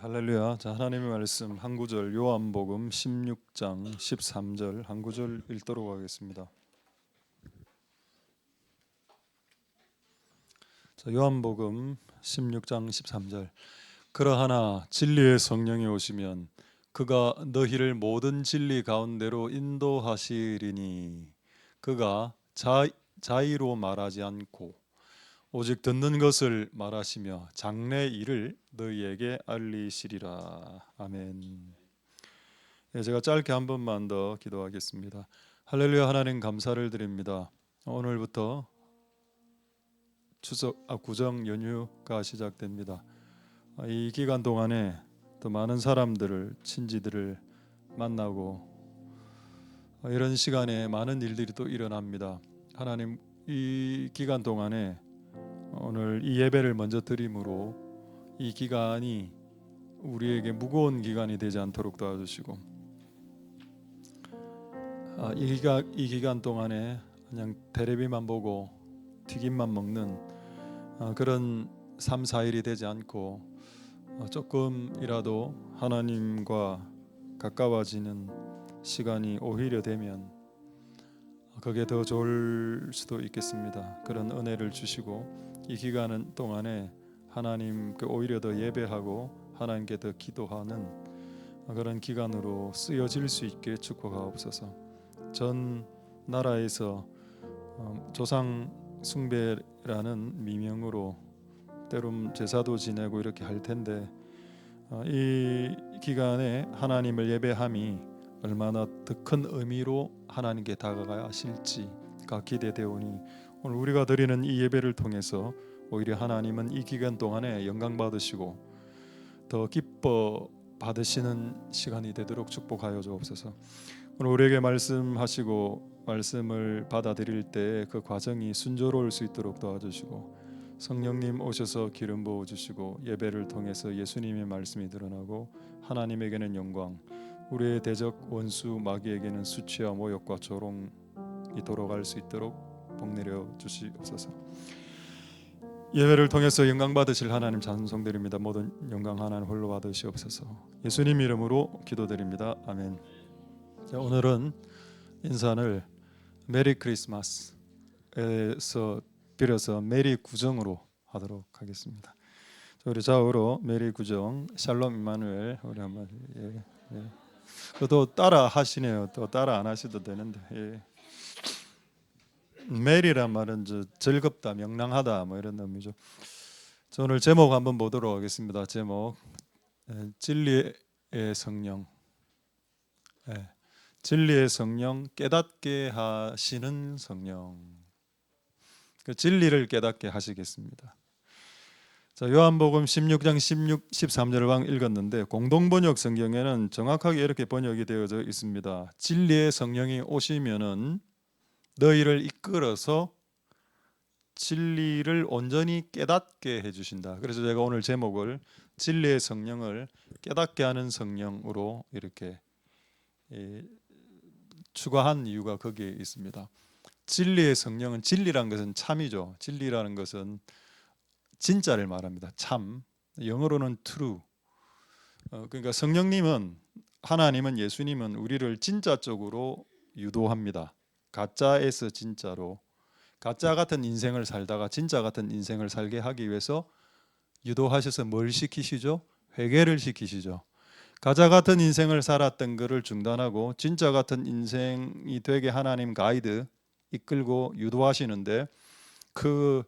할렐루야. 자, 하나님의 말씀 한 구절 요한복음 16장 13절 한 구절 읽도록 하겠습니다. 자, 요한복음 16장 13절. 그러하나 진리의 성령이 오시면 그가 너희를 모든 진리 가운데로 인도하시리니 그가 자의로 말하지 않고 오직 듣는 것을 말하시며 장래 일을 너희에게 알리시리라. 아멘. 제가 짧게 한 번만 더 기도하겠습니다. 할렐루야. 하나님 감사를 드립니다. 오늘부터 구정 연휴가 시작됩니다. 이 기간 동안에 또 많은 사람들을 친지들을 만나고 이런 시간에 많은 일들이 또 일어납니다. 하나님 이 기간 동안에 오늘 이 예배를 먼저 드림으로 이 기간이 우리에게 무거운 기간이 되지 않도록 도와주시고 이 기간 동안에 그냥 테레비만 보고 튀김만 먹는 그런 3, 4일이 되지 않고 조금이라도 하나님과 가까워지는 시간이 오히려 되면 그게 더 좋을 수도 있겠습니다. 그런 은혜를 주시고 이 기간 동안에 하나님께 오히려 더 예배하고 하나님께 더 기도하는 그런 기간으로 쓰여질 수 있게 축복하옵소서. 전 나라에서 조상 숭배라는 미명으로 때론 제사도 지내고 이렇게 할 텐데 이 기간에 하나님을 예배함이 얼마나 더 큰 의미로 하나님께 다가가실지가 기대되오니 오늘 우리가 드리는 이 예배를 통해서 오히려 하나님은 이 기간 동안에 영광 받으시고 더 기뻐 받으시는 시간이 되도록 축복하여 주옵소서. 오늘 우리에게 말씀하시고 말씀을 받아들일 때 그 과정이 순조로울 수 있도록 도와주시고 성령님 오셔서 기름 부어 주시고 예배를 통해서 예수님의 말씀이 드러나고 하나님에게는 영광, 우리의 대적 원수 마귀에게는 수치와 모욕과 조롱이 돌아갈 수 있도록 복내려 주시옵소서. 예배를 통해서 영광 받으실 하나님 찬송드립니다. 모든 영광 하나님 홀로 받으시옵소서. 예수님 이름으로 기도드립니다. 아멘. 자, 오늘은 인사를 메리 크리스마스에서 빌어서 메리 구정으로 하도록 하겠습니다. 우리 좌우로 메리 구정, 샬롬 임마누엘 우리 한번 또 따라 하시네요. 또 따라 안 하셔도 되는데 메리란 말은 즐겁다, 명랑하다 뭐 이런 의미죠. 저 오늘 제목 한번 보도록 하겠습니다. 제목 진리의 성령. 진리의 성령, 깨닫게 하시는 성령. 그 진리를 깨닫게 하시겠습니다. 자, 요한복음 16장 13절을 읽었는데 공동번역 성경에는 정확하게 이렇게 번역이 되어져 있습니다. 진리의 성령이 오시면은 너희를 이끌어서 진리를 온전히 깨닫게 해주신다. 그래서 제가 오늘 제목을 진리의 성령을 깨닫게 하는 성령으로 이렇게 추가한 이유가 거기에 있습니다. 진리의 성령은 진리라는 것은 참이죠. 진리라는 것은 진짜를 말합니다. 참. 영어로는 true. 그러니까 성령님은 하나님은 예수님은 우리를 진짜 쪽으로 유도합니다. 가짜에서 진짜로 가짜 같은 인생을 살다가 진짜 같은 인생을 살게 하기 위해서 유도하셔서 뭘 시키시죠? 회개를 시키시죠. 가짜 같은 인생을 살았던 것을 중단하고 진짜 같은 인생이 되게 하나님 가이드 이끌고 유도하시는데 그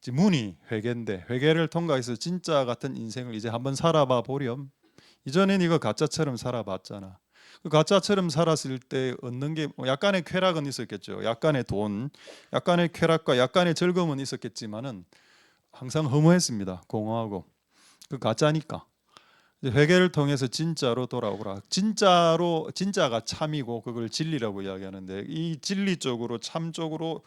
문이 회개인데 회개를 통과해서 진짜 같은 인생을 이제 한번 살아봐 보렴. 이전엔 이거 가짜처럼 살아봤잖아. 그 가짜처럼 살았을 때 얻는 게 약간의 쾌락은 있었겠죠. 약간의 돈, 약간의 쾌락과 약간의 즐거움은 있었겠지만은 항상 허무했습니다. 공허하고 그 가짜니까. 회개를 통해서 진짜로 돌아오라. 진짜가 참이고 그걸 진리라고 이야기하는데 이 진리 쪽으로 참 쪽으로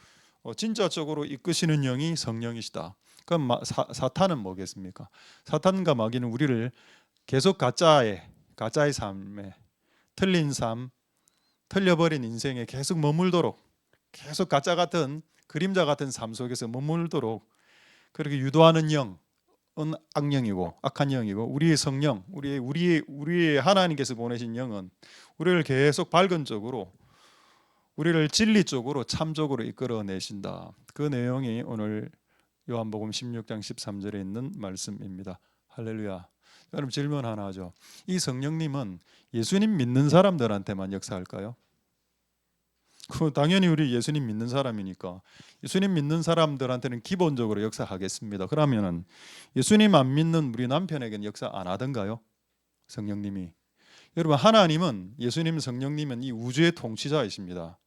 진짜 쪽으로 이끄시는 영이 성령이시다. 그럼 사탄은 뭐겠습니까? 사탄과 마귀는 우리를 계속 가짜의 삶에 틀린 삶, 틀려버린 인생에 계속 머물도록 계속 가짜 같은 그림자 같은 삶 속에서 머물도록 그렇게 유도하는 영, 악령이고 악한 영이고 우리의 성령, 우리의 하나님께서 보내신 영은 우리를 계속 밝은 쪽으로, 우리를 진리 쪽으로, 참 쪽으로 이끌어내신다. 그 내용이 오늘 요한복음 16장 13절에 있는 말씀입니다. 할렐루야. 여러분 질문 하나 하죠. 이 성령님은 예수님 믿는 사람들한테만 역사할까요? 당연히 우리 예수님 믿는 사람이니까 예수님 믿는 사람들한테는 기본적으로 역사하겠습니다. 그러면은 예수님 안 믿는 우리 남편에게는 역사 안 하던가요? 성령님이. 여러분 하나님은, 예수님 성령님은 이 우주의 통치자이십니다.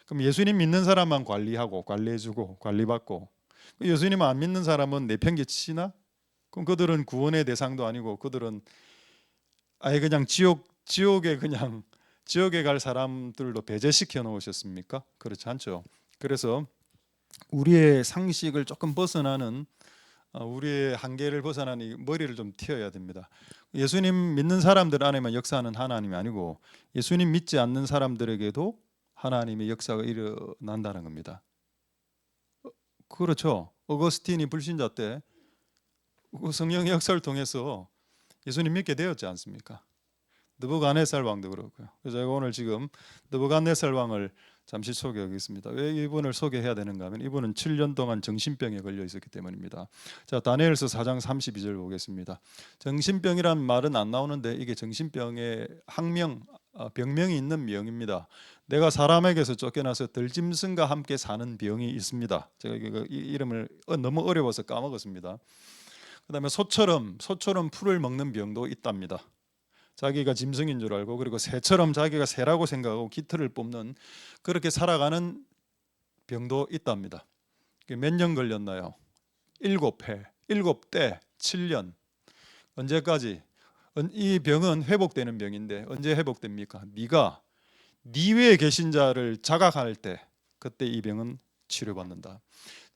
그럼 예수님 믿는 사람만 관리하고 관리해주고 관리받고, 예수님 안 믿는 사람은 내팽개치나? 그럼 그들은 구원의 대상도 아니고 그들은 아예 그냥 지옥에 갈 사람들로 배제시켜 놓으셨습니까? 그렇지 않죠. 그래서 우리의 상식을 조금 벗어나는, 우리의 한계를 벗어나는 머리를 좀 튀어야 됩니다. 예수님 믿는 사람들 안에만 역사하는 하나님이 아니고 예수님 믿지 않는 사람들에게도 하나님의 역사가 일어난다는 겁니다. 그렇죠. 어거스틴이 불신자 때 성령의 역사를 통해서 예수님 믿게 되었지 않습니까? 느부갓네살 왕도 그렇고요. 그래서 제가 오늘 지금 느부갓네살 왕을 잠시 소개하겠습니다. 왜 이분을 소개해야 되는가 하면 이분은 7년 동안 정신병에 걸려 있었기 때문입니다. 자, 다니엘서 4장 32절 보겠습니다. 정신병이란 말은 안 나오는데 이게 정신병의 학명, 병명이 있는 병입니다. 내가 사람에게서 쫓겨나서 들짐승과 함께 사는 병이 있습니다. 제가 이 이름을 너무 어려워서 까먹었습니다. 그다음에 소처럼 풀을 먹는 병도 있답니다. 자기가 짐승인 줄 알고, 그리고 새처럼 자기가 새라고 생각하고 깃털을 뽑는, 그렇게 살아가는 병도 있답니다. 몇 년 걸렸나요? 7회, 7대, 7년. 언제까지? 이 병은 회복되는 병인데 언제 회복됩니까? 네가 네 외에 계신 자를 자각할 때, 그때 이 병은 치료받는다.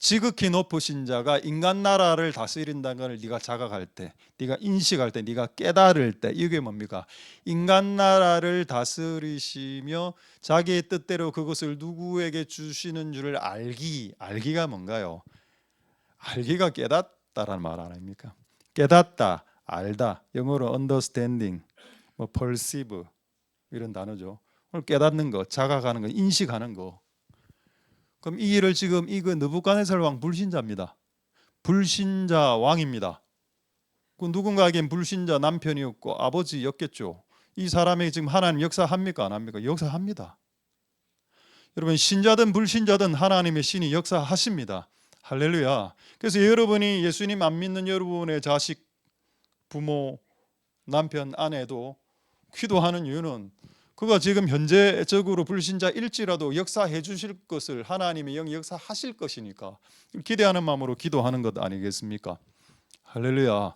지극히 높으신 자가 인간 나라를 다스린다는 걸 네가 자각할 때, 네가 인식할 때, 네가 깨달을 때, 이게 뭡니까? 인간 나라를 다스리시며 자기의 뜻대로 그것을 누구에게 주시는 줄을 알기가 뭔가요? 알기가 깨닫다라는 말 아닙니까? 깨닫다, 알다, 영어로 understanding, perceive 이런 단어죠. 깨닫는 거, 자각하는 거, 인식하는 거. 그럼 이 일을 지금 이거 느부갓네살 왕 불신자입니다. 불신자 왕입니다. 그 누군가에겐 불신자 남편이었고 아버지였겠죠. 이 사람이 지금 하나님 역사합니까? 안 합니까? 역사합니다. 여러분 신자든 불신자든 하나님의 신이 역사하십니다. 할렐루야. 그래서 여러분이 예수님 안 믿는 여러분의 자식, 부모, 남편, 아내도 기도하는 이유는 그가 지금 현재적으로 불신자일지라도 역사해 주실 것을 하나님의 영이 역사하실 것이니까 기대하는 마음으로 기도하는 것 아니겠습니까? 할렐루야.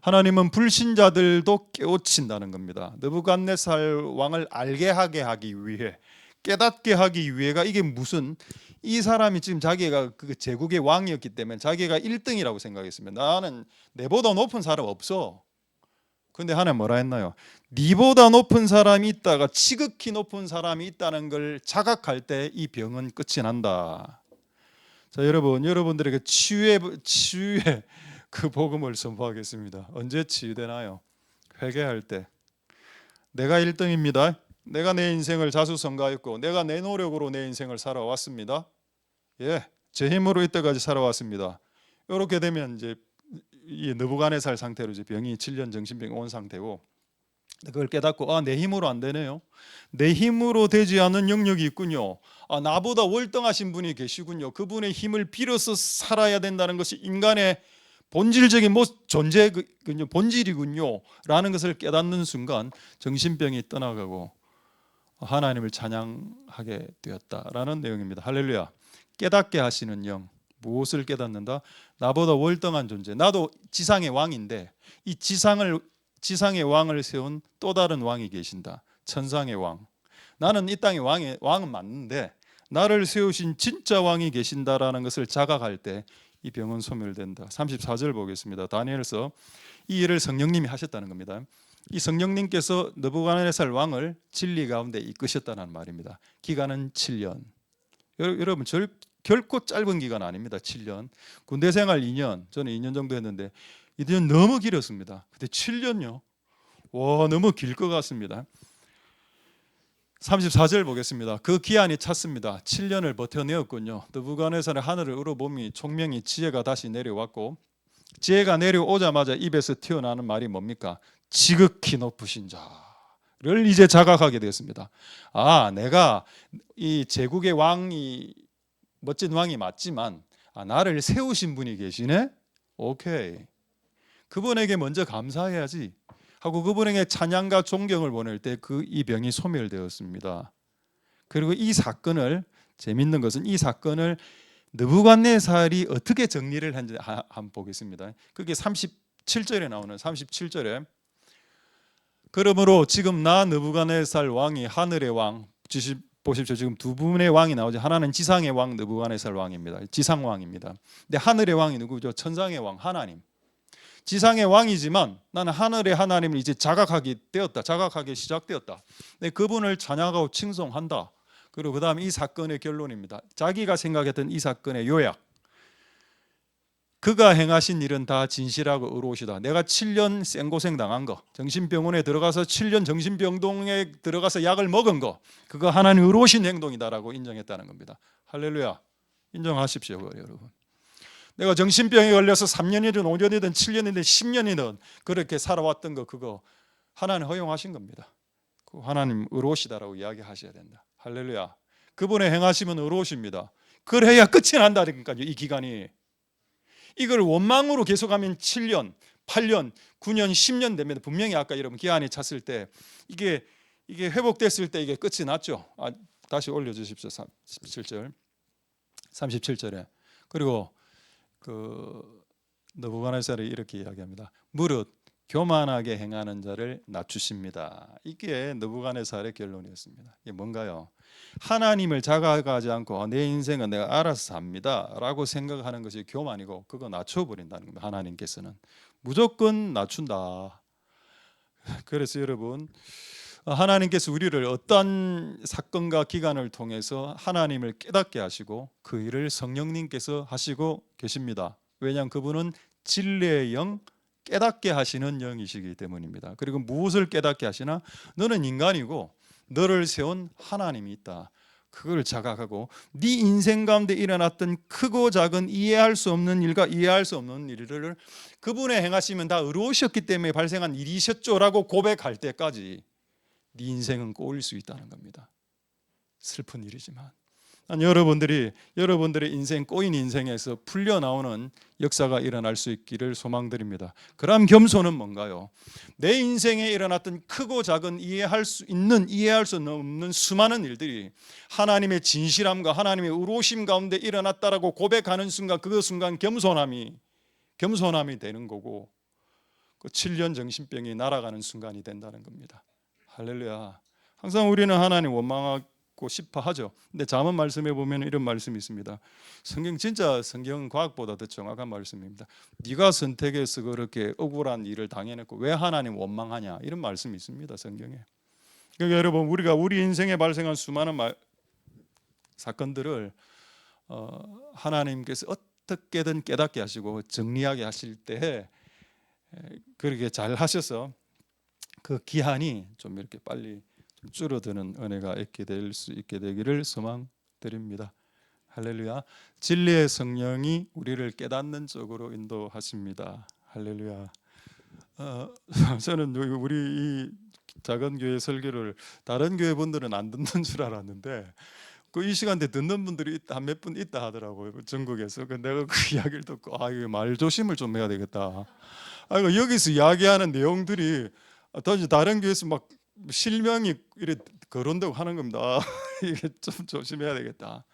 하나님은 불신자들도 깨우친다는 겁니다. 느부갓네살 왕을 알게 하기 위해, 깨닫게 하기 위해가, 이게 무슨, 이 사람이 지금 자기가 그 제국의 왕이었기 때문에 자기가 1등이라고 생각했습니다. 나는 내보다 높은 사람 없어. 근데 하나님 뭐라 했나요? 니보다 높은 사람이 있다가 지극히 높은 사람이 있다는 걸 자각할 때 이 병은 끝이 난다. 자, 여러분들에게 치유의 그 복음을 선포하겠습니다. 언제 치유되나요? 회개할 때. 내가 1등입니다. 내가 내 인생을 자수성가했고 내가 내 노력으로 내 인생을 살아왔습니다. 예, 제 힘으로 이때까지 살아왔습니다. 이렇게 되면 이제 이 느부갓네살 상태로 이제 병이 7년 정신병이 온 상태고, 그걸 깨닫고 내 힘으로 안 되네요. 내 힘으로 되지 않은 영역이 있군요. 나보다 월등하신 분이 계시군요. 그분의 힘을 빌어서 살아야 된다는 것이 인간의 본질적인 본질이군요. 라는 것을 깨닫는 순간 정신병이 떠나가고 하나님을 찬양하게 되었다라는 내용입니다. 할렐루야. 깨닫게 하시는 영. 무엇을 깨닫는다? 나보다 월등한 존재. 나도 지상의 왕인데 이 지상의 왕을 세운 또 다른 왕이 계신다. 천상의 왕. 나는 이 땅의 왕은 맞는데 나를 세우신 진짜 왕이 계신다라는 것을 자각할 때 이 병은 소멸된다. 34절 보겠습니다. 다니엘서 이 일을 성령님이 하셨다는 겁니다. 이 성령님께서 느부갓네살 왕을 진리 가운데 이끄셨다는 말입니다. 기간은 7년. 여러분 결코 짧은 기간 아닙니다. 7년. 군대 생활 2년. 저는 2년 정도 했는데 이때는 너무 길었습니다. 그때 7년요. 와, 너무 길 것 같습니다. 34절 보겠습니다. 그 기한이 찼습니다. 7년을 버텨내었군요. 느부갓네살의 하늘을 우러보니 총명이 지혜가 다시 내려왔고, 지혜가 내려오자마자 입에서 튀어나오는 말이 뭡니까? 지극히 높으신 자를 이제 자각하게 되었습니다. 아, 내가 이 제국의 왕이 멋진 왕이 맞지만 나를 세우신 분이 계시네? 오케이. 그분에게 먼저 감사해야지 하고 그분에게 찬양과 존경을 보낼 때 이 병이 소멸되었습니다. 그리고 이 사건을, 재밌는 것은 이 사건을 느부갓네살이 어떻게 정리를 한지 한번 보겠습니다. 그게 37절에 나오는 37절에 그러므로 지금 나 느부갓네살 왕이 하늘의 왕, 보십시오. 지금 두 분의 왕이 나오죠. 하나는 지상의 왕 느부갓네살 왕입니다. 지상 왕입니다. 근데 하늘의 왕이 누구죠? 천상의 왕 하나님. 지상의 왕이지만 나는 하늘의 하나님을 이제 자각하게 되었다. 자각하게 시작되었다. 근데 그분을 찬양하고 칭송한다. 그리고 그 다음에 이 사건의 결론입니다. 자기가 생각했던 이 사건의 요약. 그가 행하신 일은 다 진실하고 의로우시다. 내가 7년 생고생 당한 거, 정신병원에 들어가서 7년 정신병동에 들어가서 약을 먹은 거, 그거 하나님 의로우신 행동이다라고 인정했다는 겁니다. 할렐루야. 인정하십시오, 여러분. 내가 정신병에 걸려서 3년이든 5년이든 7년이든 10년이든 그렇게 살아왔던 거, 그거 하나님 허용하신 겁니다. 하나님 의로우시다라고 이야기하셔야 된다. 할렐루야. 그분의 행하심은 의로우십니다. 그래야 끝이 난다니까요. 이 기간이. 이걸 원망으로 계속하면 7년, 8년, 9년, 10년 됩니다. 분명히 아까 여러분 기한이 찼을 때 이게 회복됐을 때 이게 끝이 났죠. 다시 올려주십시오. 37절에. 그리고 느부갓네살이 이렇게 이야기합니다. 무릇 교만하게 행하는 자를 낮추십니다. 이게 느부갓네살의 결론이었습니다. 이게 뭔가요? 하나님을 자각하지 않고 내 인생은 내가 알아서 삽니다 라고 생각하는 것이 교만이고, 그거 낮춰버린다는 겁니다. 하나님께서는 무조건 낮춘다. 그래서 여러분, 하나님께서 우리를 어떤 사건과 기간을 통해서 하나님을 깨닫게 하시고 그 일을 성령님께서 하시고 계십니다. 왜냐하면 그분은 진리의 영, 깨닫게 하시는 영이시기 때문입니다. 그리고 무엇을 깨닫게 하시나? 너는 인간이고 너를 세운 하나님이 있다. 그걸 자각하고 네 인생 가운데 일어났던 크고 작은 이해할 수 없는 일과 이해할 수 없는 일을 그분의 행하시면 다 의로우셨기 때문에 발생한 일이셨죠라고 고백할 때까지 네 인생은 꼬일 수 있다는 겁니다. 슬픈 일이지만 여러분들의 인생, 꼬인 인생에서 풀려나오는 역사가 일어날 수 있기를 소망드립니다. 그럼 겸손은 뭔가요? 내 인생에 일어났던 크고 작은 이해할 수 있는, 이해할 수 없는 수많은 일들이 하나님의 진실함과 하나님의 의로우심 가운데 일어났다라고 고백하는 순간, 그 순간 겸손함이 되는 거고, 그 7년 정신병이 날아가는 순간이 된다는 겁니다. 할렐루야. 항상 우리는 하나님 원망하고 싶어 하죠. 근데 잠언 말씀에 보면 이런 말씀이 있습니다. 성경은 과학보다 더 정확한 말씀입니다. 네가 선택해서 그렇게 억울한 일을 당해냈고 왜 하나님 원망하냐, 이런 말씀이 있습니다, 성경에. 그러니까 여러분, 우리가 우리 인생에 발생한 수많은 사건들을 하나님께서 어떻게든 깨닫게 하시고 정리하게 하실 때 그렇게 잘 하셔서 그 기한이 좀 이렇게 빨리 좀 줄어드는 은혜가 있게 될 수 있게 되기를 소망드립니다. 할렐루야. 진리의 성령이 우리를 깨닫는 쪽으로 인도하십니다. 할렐루야. 저는 우리 이 작은 교회 설교를 다른 교회 분들은 안 듣는 줄 알았는데 이 시간대 듣는 분들이 몇 분 있다 하더라고요, 전국에서. 내가 그 이야기를 듣고 이거 말 조심을 좀 해야 되겠다. 여기서 이야기하는 내용들이 다른 교회에서 막 실명이 이래 거론되고 하는 겁니다. 이게 좀 조심해야 되겠다.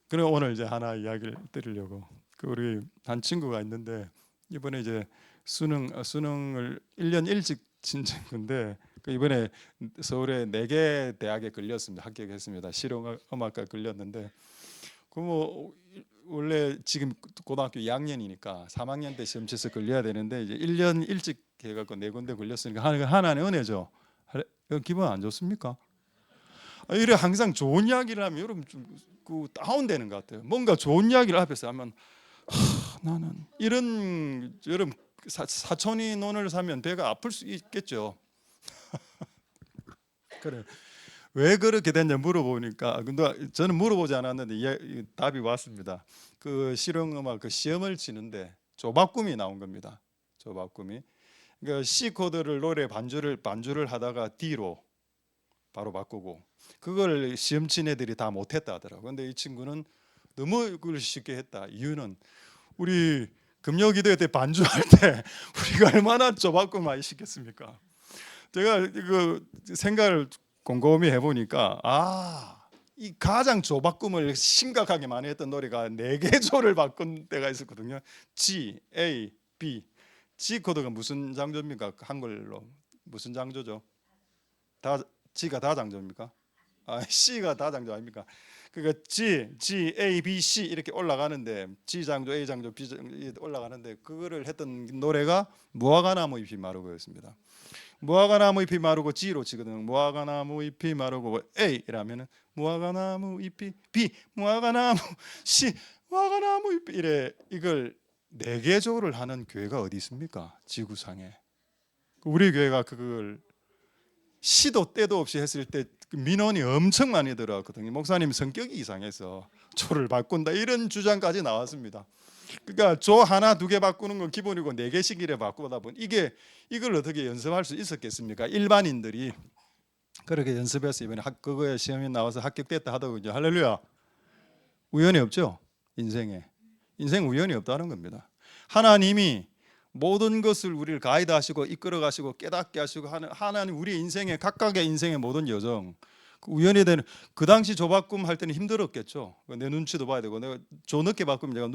그래 오늘 이제 하나 이야기를 드리려고. 우리 한 친구가 있는데 이번에 이제 수능을 1년 일찍 친 친구인데 이번에 서울의 4개 대학에 걸렸습니다. 합격했습니다. 실용음악과 걸렸는데 원래 지금 고등학교 2학년이니까 3학년 때 시험 쳐서 걸려야 되는데 이제 1년 일찍 해갖고 4군데 걸렸으니까 하나는 은혜죠. 기분 안 좋습니까? 이래 항상 좋은 이야기를 하면 여러분 좀 다운되는 것 같아요. 뭔가 좋은 이야기를 앞에서 하면 나는 이런 여러분 사촌이 논을 사면 배가 아플 수 있겠죠. 그래. 왜 그렇게 됐냐 물어보니까 근데 저는 물어보지 않았는데 답이 왔습니다. 그 실용음악 그 시험을 치는데 조바꿈이 나온 겁니다. 조바꿈이. 그러니까 C 코드를 노래 반주를 하다가 D로 바로 바꾸고 그걸 시험 친 애들이 다 못했다 하더라고. 근데 이 친구는 너무 그걸 쉽게 했다. 이유는 우리 금요기도회 때 반주할 때 우리가 얼마나 조바꿈 많이 시켰습니까? 제가 그 생각을 곰곰이 해보니까 이 가장 조바꿈을 심각하게 많이 했던 노래가 4개 조를 바꾼 때가 있었거든요. G, A, B. G 코드가 무슨 장조입니까? 한글로 무슨 장조죠? 다 G가 다 장조입니까? C가 다 장조 아닙니까? 그러니까 G, A, B, C 이렇게 올라가는데 G 장조, A 장조, B 장조 올라가는데 그거를 했던 노래가 무화과나무 잎이 마르고였습니다. 무화과나무 잎이 마르고 G로 치거든요. 무화과나무 잎이 마르고 A라면은 무화과나무 잎이 B, 무화과나무 C, 무화과나무 잎 이래 이걸 4개 조를 하는 교회가 어디 있습니까? 지구상에. 우리 교회가 그걸 시도 때도 없이 했을 때 민원이 엄청 많이 들어왔거든요. 목사님 성격이 이상해서 조를 바꾼다 이런 주장까지 나왔습니다. 그러니까 조 하나 2개 바꾸는 건 기본이고 4개씩 이래 바꾸다 보니 이걸 어떻게 연습할 수 있었겠습니까? 일반인들이 그렇게 연습해서 이번에 그거에 시험에 나와서 합격됐다 하더군요. 할렐루야. 우연이 없죠. 인생 우연이 없다는 겁니다. 하나님이 모든 것을 우리를 가이드하시고 이끌어가시고 깨닫게 하시고 하는 하나님 우리 인생의 각각의 인생의 모든 여정 우연히 되는 그 당시 조바꿈 할 때는 힘들었겠죠. 내 눈치도 봐야 되고 내가 조 늦게 바꾸면 내가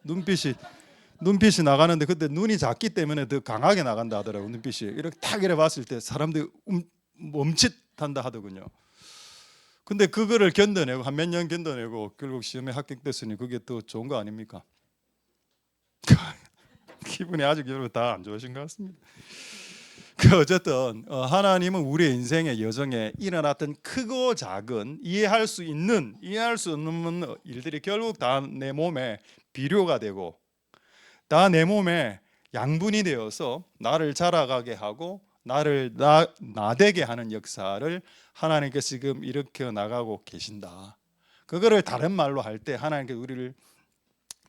눈빛이 나가는데 그때 눈이 작기 때문에 더 강하게 나간다 하더라고. 눈빛이 이렇게 탁 이래 봤을 때 사람들이 멈칫한다 하더군요. 근데 그거를 견뎌내고 한 몇 년 견뎌내고 결국 시험에 합격됐으니 그게 더 좋은 거 아닙니까? 기분이 아직 여러분 다 안 좋으신 것 같습니다. 어쨌든 하나님은 우리의 인생의 여정에 일어났던 크고 작은 이해할 수 없는 일들이 결국 다 내 몸에 비료가 되고 다 내 몸에 양분이 되어서 나를 자라가게 하고 나를 나되게 하는 역사를 하나님께서 지금 일으켜 나가고 계신다. 그거를 다른 말로 할 때 하나님께서 우리를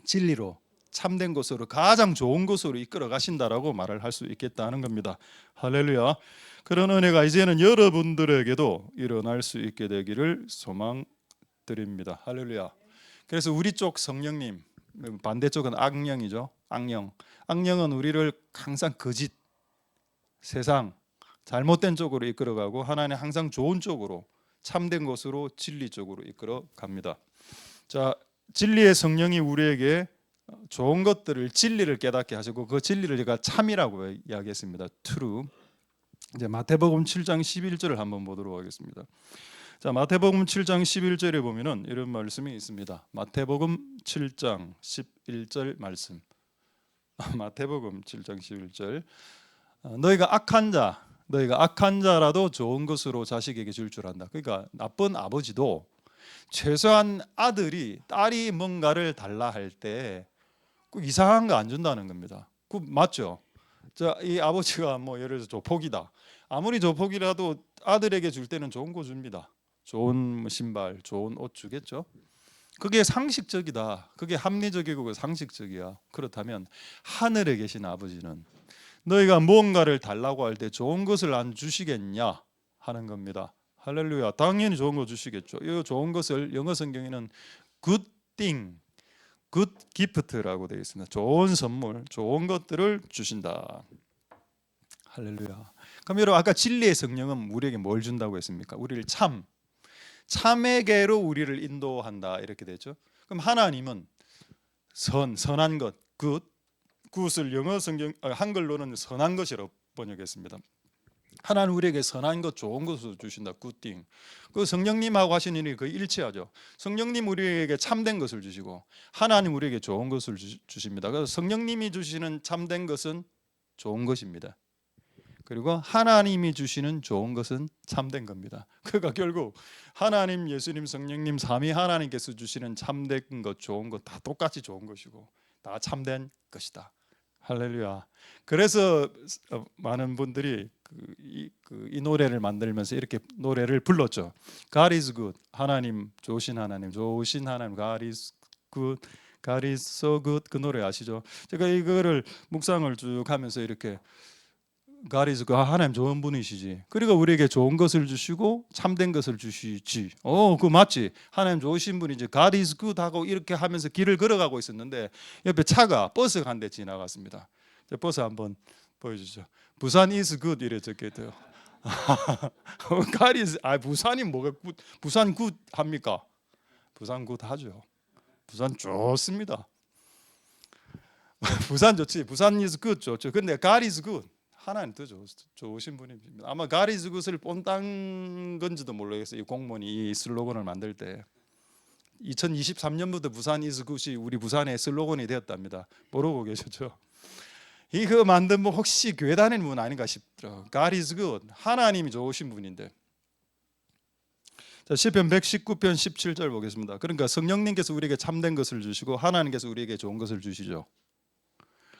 진리로 참된 것으로 가장 좋은 것으로 이끌어 가신다라고 말을 할 수 있겠다는 겁니다. 할렐루야. 그런 은혜가 이제는 여러분들에게도 일어날 수 있게 되기를 소망드립니다. 할렐루야. 그래서 우리 쪽 성령님, 반대쪽은 악령이죠. 악령은 우리를 항상 거짓, 세상, 잘못된 쪽으로 이끌어가고 하나님 항상 좋은 쪽으로 참된 것으로 진리 쪽으로 이끌어 갑니다. 자, 진리의 성령이 우리에게 좋은 것들을 진리를 깨닫게 하시고 그 진리를 제가 참이라고 이야기했습니다. true. 이제 마태복음 7장 11절을 한번 보도록 하겠습니다. 자, 마태복음 7장 11절에 보면은 이런 말씀이 있습니다. 마태복음 7장 11절 말씀. 마태복음 7장 11절. 너희가 악한 자라도 좋은 것으로 자식에게 줄 안다. 그러니까 나쁜 아버지도 최소한 딸이 뭔가를 달라 할 때 이상한 거 안 준다는 겁니다. 그 맞죠? 이 아버지가 뭐 예를 들어서 조폭이다. 아무리 조폭이라도 아들에게 줄 때는 좋은 거 줍니다. 좋은 신발, 좋은 옷 주겠죠. 그게 상식적이다. 그게 합리적이고 상식적이야. 그렇다면 하늘에 계신 아버지는 너희가 무언가를 달라고 할 때 좋은 것을 안 주시겠냐 하는 겁니다. 할렐루야. 당연히 좋은 거 주시겠죠. 이 좋은 것을 영어 성경에는 good thing, good gift라고 되어 있습니다. 좋은 선물, 좋은 것들을 주신다. 할렐루야. 그럼 여러분 아까 진리의 성령은 우리에게 뭘 준다고 했습니까? 우리를 참에게로 우리를 인도한다 이렇게 되죠. 그럼 하나님은 선한 것, 굿을 영어 성경 한글로는 선한 것이라고 번역했습니다. 하나님 우리에게 선한 것, 좋은 것을 주신다. 굿띵. 그 성령님하고 하신 일이 거의 일치하죠. 성령님 우리에게 참된 것을 주시고 하나님 우리에게 좋은 것을 주십니다. 그래서 성령님이 주시는 참된 것은 좋은 것입니다. 그리고 하나님이 주시는 좋은 것은 참된 겁니다. 그러니까 결국 하나님, 예수님, 성령님 삼위 하나님께서 주시는 참된 것, 좋은 것 다 똑같이 좋은 것이고 다 참된 것이다. 할렐루야. 그래서 많은 분들이 이 노래를 만들면서 이렇게 노래를 불렀죠. God is good. 하나님 좋으신 하나님, 좋으신 하나님. God is good. God is so good. 그 노래 아시죠? 제가 이거를 묵상을 쭉 하면서 이렇게 God is good. 하나님 좋은 분이시지. 그리고 우리에게 좋은 것을 주시고 참된 것을 주시지. 그거 맞지? 하나님 좋으신 분이지. God is good 하고 이렇게 하면서 길을 걸어가고 있었는데 옆에 버스가 한 대 지나갔습니다. 버스 한번 보여주죠. 부산 is good 이래 적혀있대요. God is, 부산이 뭐가 부산 굿 합니까? 부산 굿 하죠. 부산 좋습니다. 부산 좋지. 부산 is good 좋죠. 근데 God is good. 하나님 더 좋으신 분입니다. 아마 God is good을 뽕딴 건지도 모르겠어요. 이 공무원이 이 슬로건을 만들 때 2023년부터 부산 is good이 우리 부산의 슬로건이 되었답니다. 모르고 계셨죠? 이거 만든 분 혹시 교회 다니는 분 아닌가 싶더라고요. God is good. 하나님이 좋으신 분인데. 자, 시편 119편 17절 보겠습니다. 그러니까 성령님께서 우리에게 참된 것을 주시고 하나님께서 우리에게 좋은 것을 주시죠.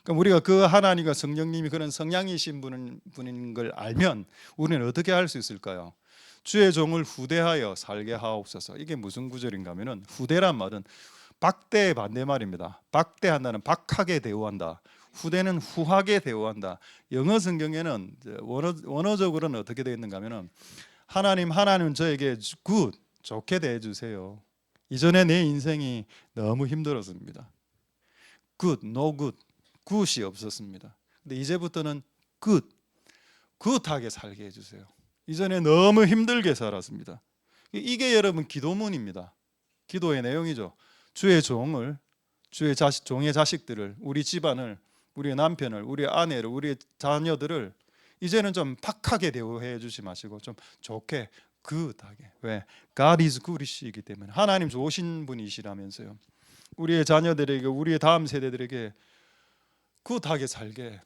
그럼 우리가 그 하나님과 성령님이 그런 성향이신 분인 걸 알면 우리는 어떻게 할 수 있을까요? 주의 종을 후대하여 살게 하옵소서. 이게 무슨 구절인가 하면은 후대란 말은 박대의 반대말입니다. 박대한다는 박하게 대우한다. 후대는 후하게 대우한다. 영어 성경에는 원어적으로는 어떻게 되어 있는가 하면은 하나님은 저에게 good, 좋게 대해 주세요. 이전에 내 인생이 너무 힘들었습니다. good, no good. 굿이 없었습니다. 근데 이제부터는 굿하게 살게 해주세요. 이전에 너무 힘들게 살았습니다. 이게 여러분 기도문입니다. 기도의 내용이죠. 주의 종의 자식들을, 우리 집안을, 우리 남편을, 우리 아내를, 우리 자녀들을 이제는 좀 박하게 대우해 주지 마시고 좀 좋게 굿하게. 왜? God is good이시기 때문에 하나님 좋으신 분이시라면서요. 우리의 자녀들에게, 우리의 다음 세대들에게 굿하게 살게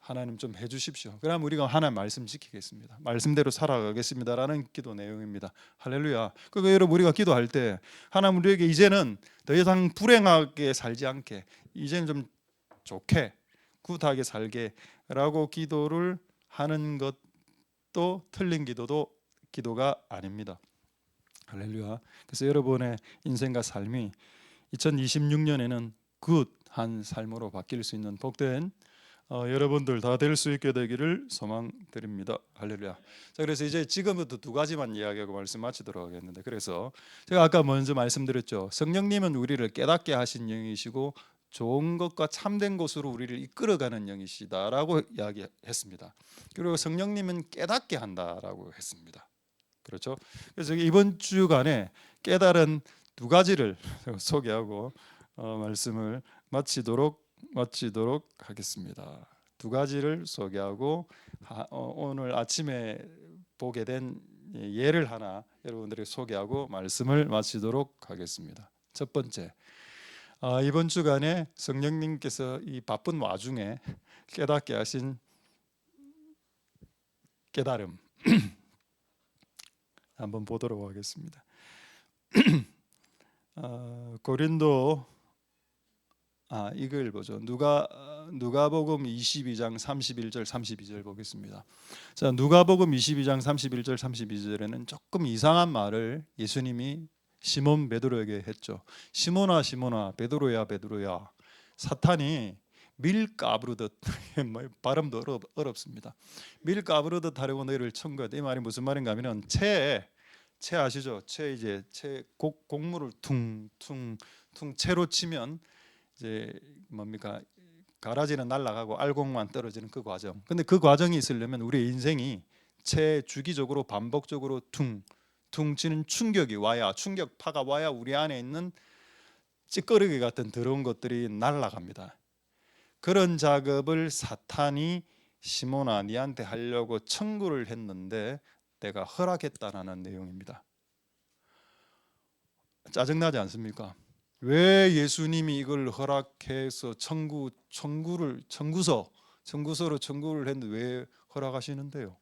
하나님 좀 해주십시오. 그럼 우리가 하나님 말씀 지키겠습니다. 말씀대로 살아가겠습니다라는 기도 내용입니다. 할렐루야. 그러니까 여러분 우리가 기도할 때 하나님 우리에게 이제는 더 이상 불행하게 살지 않게 이제는 좀 좋게 굿하게 살게라고 기도를 하는 것도 틀린 기도가 아닙니다. 할렐루야. 그래서 여러분의 인생과 삶이 2026년에는 굿한 삶으로 바뀔 수 있는 복된 여러분들 다 될 수 있게 되기를 소망드립니다. 할렐루야. 자, 그래서 이제 지금부터 두 가지만 이야기하고 말씀 마치도록 하겠는데, 그래서 제가 아까 먼저 말씀드렸죠. 성령님은 우리를 깨닫게 하신 영이시고 좋은 것과 참된 것으로 우리를 이끌어가는 영이시다라고 이야기했습니다. 그리고 성령님은 깨닫게 한다라고 했습니다. 그렇죠? 그래서 이번 주간에 깨달은 두 가지를 소개하고 말씀을 마치도록 하겠습니다. 두 가지를 소개하고 오늘 아침에 보게 된 예를 하나 여러분들에게 소개하고 말씀을 마치도록 하겠습니다. 첫 번째, 이번 주간에 성령님께서 이 바쁜 와중에 깨닫게 하신 깨달음 한번 보도록 하겠습니다. 고린도 이걸 보죠. 누가복음 22장 31절 32절 보겠습니다. 자, 누가복음 22장 31절 32절에는 조금 이상한 말을 예수님이 시몬 베드로에게 했죠. 시몬아 시몬아 베드로야 베드로야 사탄이 밀 까부르듯 발음도 어렵습니다. 밀 까부르듯 하려고 너희를 청구하다. 이 말이 무슨 말인가 하면은 채 아시죠? 채 곡물을 퉁퉁 채로 치면 이제 뭡니까? 가라지는 날아가고 알곡만 떨어지는 그 과정. 근데 그 과정이 있으려면 우리의 인생이 채 주기적으로 반복적으로 퉁 치는 충격이 와야, 충격파가 와야 우리 안에 있는 찌꺼기 같은 더러운 것들이 날아갑니다. 그런 작업을 사탄이 시몬아 니한테 하려고 청구를 했는데 내가 허락했다라는 내용입니다. 짜증나지 않습니까? 왜 예수님이 이걸 허락해서 청구서로 청구를 했는데 왜 허락하시는데요?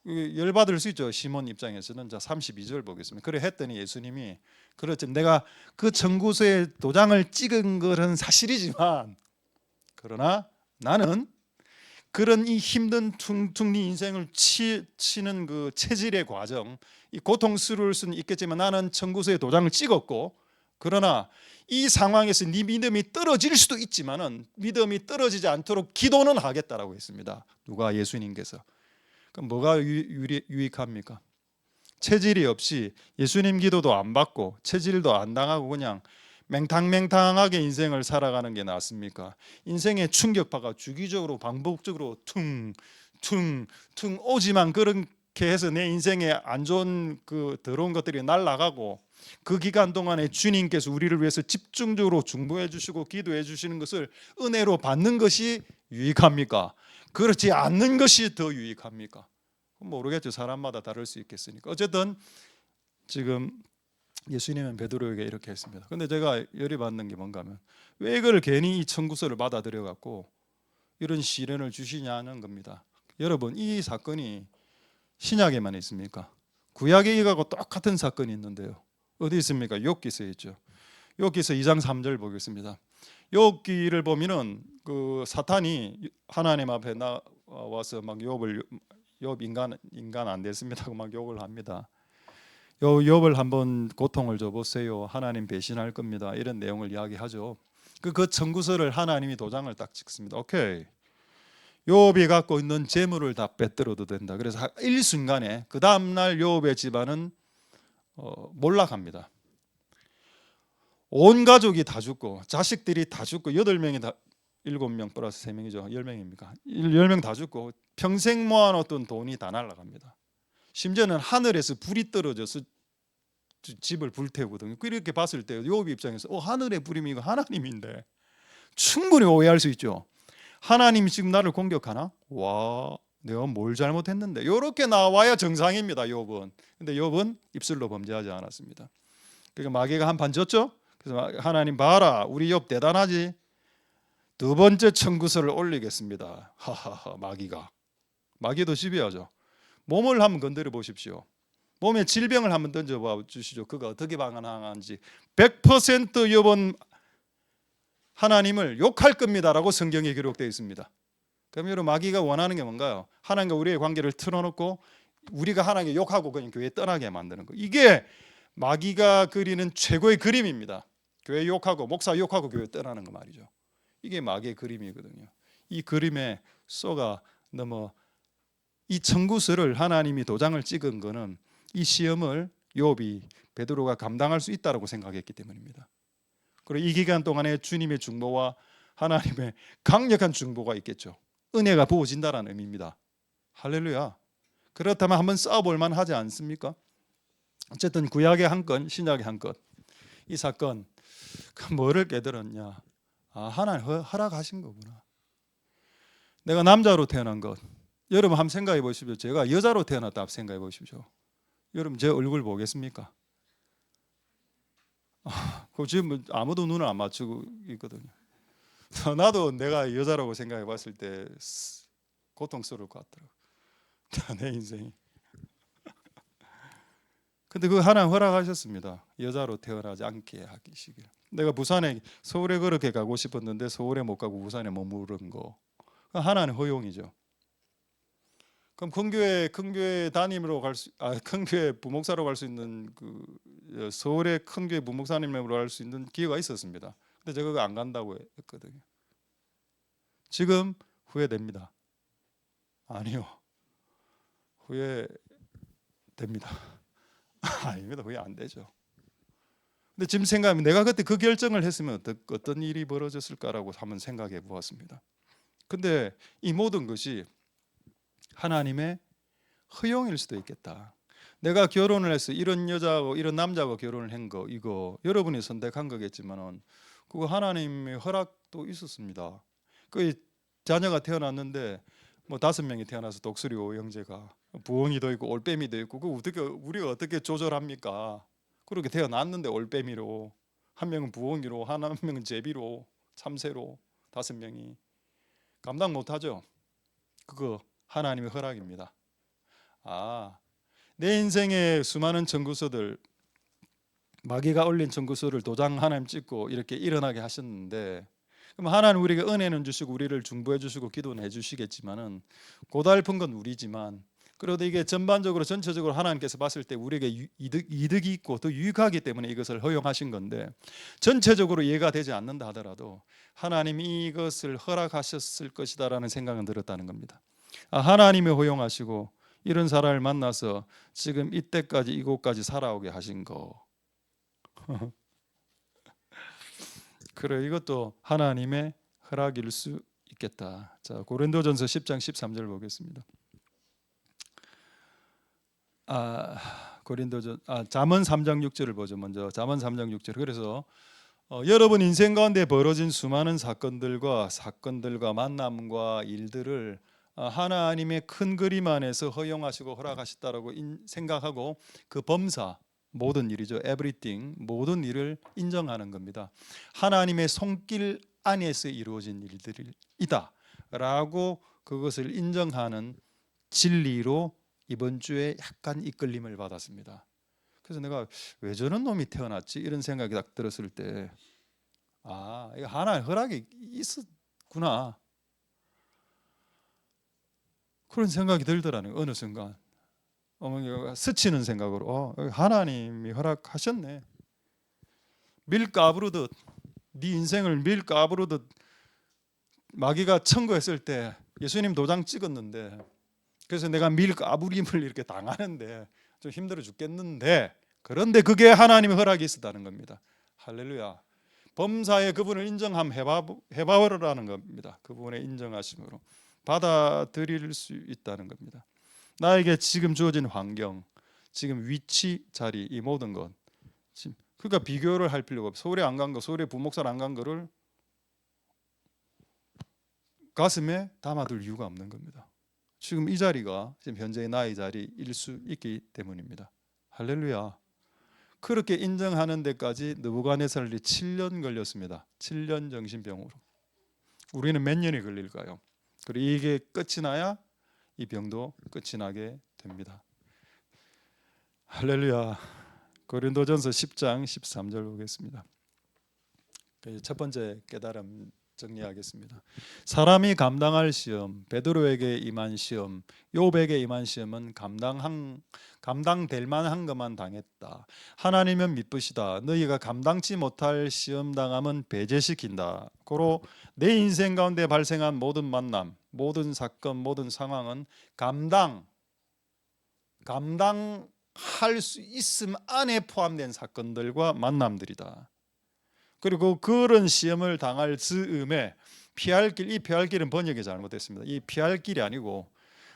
열받을 수 있죠. 시몬 입장에서는. 자, 32절 보겠습니다. 그래 했더니 예수님이, 그렇지, 내가 그 청구서에 도장을 찍은 것은 사실이지만, 그러나 나는 그런 이 힘든 퉁퉁 네 인생을 치는 그 체질의 과정, 이 고통스러울 수는 있겠지만 나는 청구서에 도장을 찍었고, 그러나 이 상황에서 네 믿음이 떨어질 수도 있지만은 믿음이 떨어지지 않도록 기도는 하겠다라고 했습니다. 누가? 예수님께서. 그럼 뭐가 유익합니까? 체질이 없이 예수님 기도도 안 받고 체질도 안 당하고 그냥 맹탕맹탕하게 인생을 살아가는 게 낫습니까? 인생의 충격파가 주기적으로 반복적으로 퉁퉁퉁 오지만 그렇게 해서 내 인생에 안 좋은 그 더러운 것들이 날아가고, 그 기간 동안에 주님께서 우리를 위해서 집중적으로 중보해 주시고 기도해 주시는 것을 은혜로 받는 것이 유익합니까? 그렇지 않는 것이 더 유익합니까? 모르겠죠. 사람마다 다를 수 있겠으니까. 어쨌든 지금 예수님은 베드로에게 이렇게 했습니다. 근데 제가 열이 받는 게 뭔가 하면, 왜 이걸 괜히 이 청구서를 받아들여 갖고 이런 시련을 주시냐는 겁니다. 여러분, 이 사건이 신약에만 있습니까? 구약에 이거하고 똑같은 사건이 있는데요. 어디 있습니까? 욥기서에 있죠. 욥기서 2장 3절 보겠습니다. 욥기를 보면은 그 사탄이 하나님 앞에 나와서 막 욥을, 욥 인간 안 됐습니다 하고 막 욕을 합니다. 욥을 한번 고통을 줘 보세요. 하나님 배신할 겁니다. 이런 내용을 이야기하죠. 그 청구서를 하나님이 도장을 딱 찍습니다. 오케이. 욥이 갖고 있는 재물을 다 빼들어도 된다. 그래서 일순간에 그 다음 날 욥의 집안은 몰락합니다. 온 가족이 다 죽고 자식들이 다 죽고 8명이 다, 7명 플러스 3명이죠. 10명입니까? 10명 다 죽고 평생 모아놓던 돈이 다 날아갑니다. 심지어는 하늘에서 불이 떨어져서 집을 불태우거든요. 이렇게 봤을 때 욥 입장에서 하늘의 불이면 이거 하나님인데, 충분히 오해할 수 있죠. 하나님이 지금 나를 공격하나? 와, 내가 뭘 잘못했는데? 이렇게 나와야 정상입니다. 욥은. 근데 욥은 입술로 범죄하지 않았습니다. 그러니까 마귀가 한판 졌죠. 그래서 하나님 봐라, 우리 욥 대단하지? 두 번째 청구서를 올리겠습니다. 하하하. 마귀도 시비하죠. 몸을 한번 건드려 보십시오. 몸에 질병을 한번 던져봐 주시죠. 그가 어떻게 방한하는지. 100% 욥은 하나님을 욕할 겁니다라고 성경에 기록되어 있습니다. 그럼 여러분, 마귀가 원하는 게 뭔가요? 하나님과 우리의 관계를 틀어놓고 우리가 하나님께 욕하고 그냥 교회 떠나게 만드는 거. 이게 마귀가 그리는 최고의 그림입니다. 교회 욕하고 목사 욕하고 교회 떠나는 거 말이죠. 이게 마귀의 그림이거든요. 이 그림에 쏘가 넘어 이 청구서를 하나님이 도장을 찍은 거는 이 시험을 욥이, 베드로가 감당할 수 있다고 생각했기 때문입니다. 그리고 이 기간 동안에 주님의 중보와 하나님의 강력한 중보가 있겠죠. 은혜가 부어진다는 의미입니다. 할렐루야. 그렇다면 한번 싸워볼 만하지 않습니까? 어쨌든 구약의 한 건, 신약의 한 건. 이 사건 뭐를 깨달았냐? 하나님 허락하신 거구나. 내가 남자로 태어난 것. 여러분 한번 생각해 보십시오. 제가 여자로 태어났다 생각해 보십시오. 여러분 제 얼굴 보겠습니까? 그 지금 아무도 눈을 안 맞추고 있거든요. 나도 내가 여자라고 생각해 봤을 때 고통스러울 것 같더라고요. 내 인생이. 근데 그 하나님 허락하셨습니다. 여자로 태어나지 않게 하시길. 내가 부산에, 서울에 그렇게 가고 싶었는데 서울에 못 가고 부산에 머무른 거, 하나님 허용이죠. 그럼 큰 교회 담임으로 큰 교회 부목사로 갈 수 있는 서울의 큰 교회 부목사님으로 갈 수 있는 기회가 있었습니다. 근데 제가 안 간다고 했거든요. 지금 후회됩니다. 아니요, 후회됩니다. 아닙니다. 후회 안 되죠. 근데 지금 생각하면 내가 그때 그 결정을 했으면 어떤 일이 벌어졌을까라고 한번 생각해 보았습니다. 근데 이 모든 것이 하나님의 허용일 수도 있겠다. 내가 결혼을 해서 이런 여자하고 이런 남자하고 결혼을 한 거, 이거 여러분이 선택한 거겠지만은 그거 하나님의 허락도 있었습니다. 그 자녀가 태어났는데 뭐 5명이 태어나서 독수리 오형제가 부엉이도 있고 올빼미도 있고, 우리가 어떻게 조절합니까? 그렇게 태어났는데 올빼미로, 한 명은 부엉이로, 한 명은 제비로, 참새로, 5명이 감당 못하죠. 그거 하나님의 허락입니다. 내 인생의 수많은 청구서들, 마귀가 올린 청구서를 도장 하나님 찍고 이렇게 일어나게 하셨는데, 그럼 하나님 우리에게 은혜는 주시고 우리를 중보해 주시고 기도는 해 주시겠지만은 고달픈 건 우리지만, 그래도 이게 전반적으로 전체적으로 하나님께서 봤을 때 우리에게 이득이 있고 더 유익하기 때문에 이것을 허용하신 건데, 전체적으로 이해가 되지 않는다 하더라도 하나님이 이것을 허락하셨을 것이다라는 생각은 들었다는 겁니다. 하나님이 허용하시고 이런 사람을 만나서 지금 이때까지 이곳까지 살아오게 하신 거. 그래, 이것도 하나님의 허락일 수 있겠다. 자, 고린도전서 10장 13절 보겠습니다. 잠언 3장 6절을 보죠. 먼저 잠언 3장 6절. 그래서 여러분 인생 가운데 벌어진 수많은 사건들과 만남과 일들을 하나님의 큰 그림 안에서 허용하시고 허락하셨다라고 생각하고 그 범사, 모든 일이죠. everything, 모든 일을 인정하는 겁니다. 하나님의 손길 안에서 이루어진 일들이다 라고 그것을 인정하는 진리로 이번 주에 약간 이끌림을 받았습니다. 그래서 내가 왜 저런 놈이 태어났지? 이런 생각이 딱 들었을 때, 이거 하나의 허락이 있었구나, 그런 생각이 들더라는 어느 순간. 어머니가 스치는 생각으로 하나님이 허락하셨네. 밀 까부르듯, 네 인생을 밀 까부르듯 마귀가 청구했을 때 예수님 도장 찍었는데, 그래서 내가 밀 까부림을 이렇게 당하는데 좀 힘들어 죽겠는데, 그런데 그게 하나님의 허락이 있었다는 겁니다. 할렐루야. 범사의 그분을 인정함 해봐라는 겁니다. 그분의 인정하심으로 받아들일 수 있다는 겁니다. 나에게 지금 주어진 환경, 지금 위치, 자리, 이 모든 것, 그러니까 비교를 할 필요가 없어. 서울에 안 간 거, 서울에 부목사를 안 간 거를 가슴에 담아둘 이유가 없는 겁니다. 지금 이 자리가 지금 현재의 나의 자리일 수 있기 때문입니다. 할렐루야. 그렇게 인정하는 데까지 느부갓네살이 7년 걸렸습니다. 7년 정신병으로. 우리는 몇 년이 걸릴까요? 그리고 이게 끝이 나야 이 병도 끝이 나게 됩니다. 할렐루야. 고린도전서 10장 13절 보겠습니다. 첫 번째 깨달음 정리하겠습니다. 사람이 감당할 시험, 베드로에게 임한 시험, 욥에게 임한 시험은 감당될 만한 것만 당했다. 하나님은 미쁘시다. 너희가 감당치 못할 시험 당함은 배제시킨다. 고로 내 인생 가운데 발생한 모든 만남, 모든 사건, 모든 상황은 감당할 수 있음 안에 포함된 사건들과 만남들이다. 그리고 그런 시험을 당할 즈음에 피할 길, 이 피할 길은 번역이 잘못됐습니다. 이 피할 길이 아니고,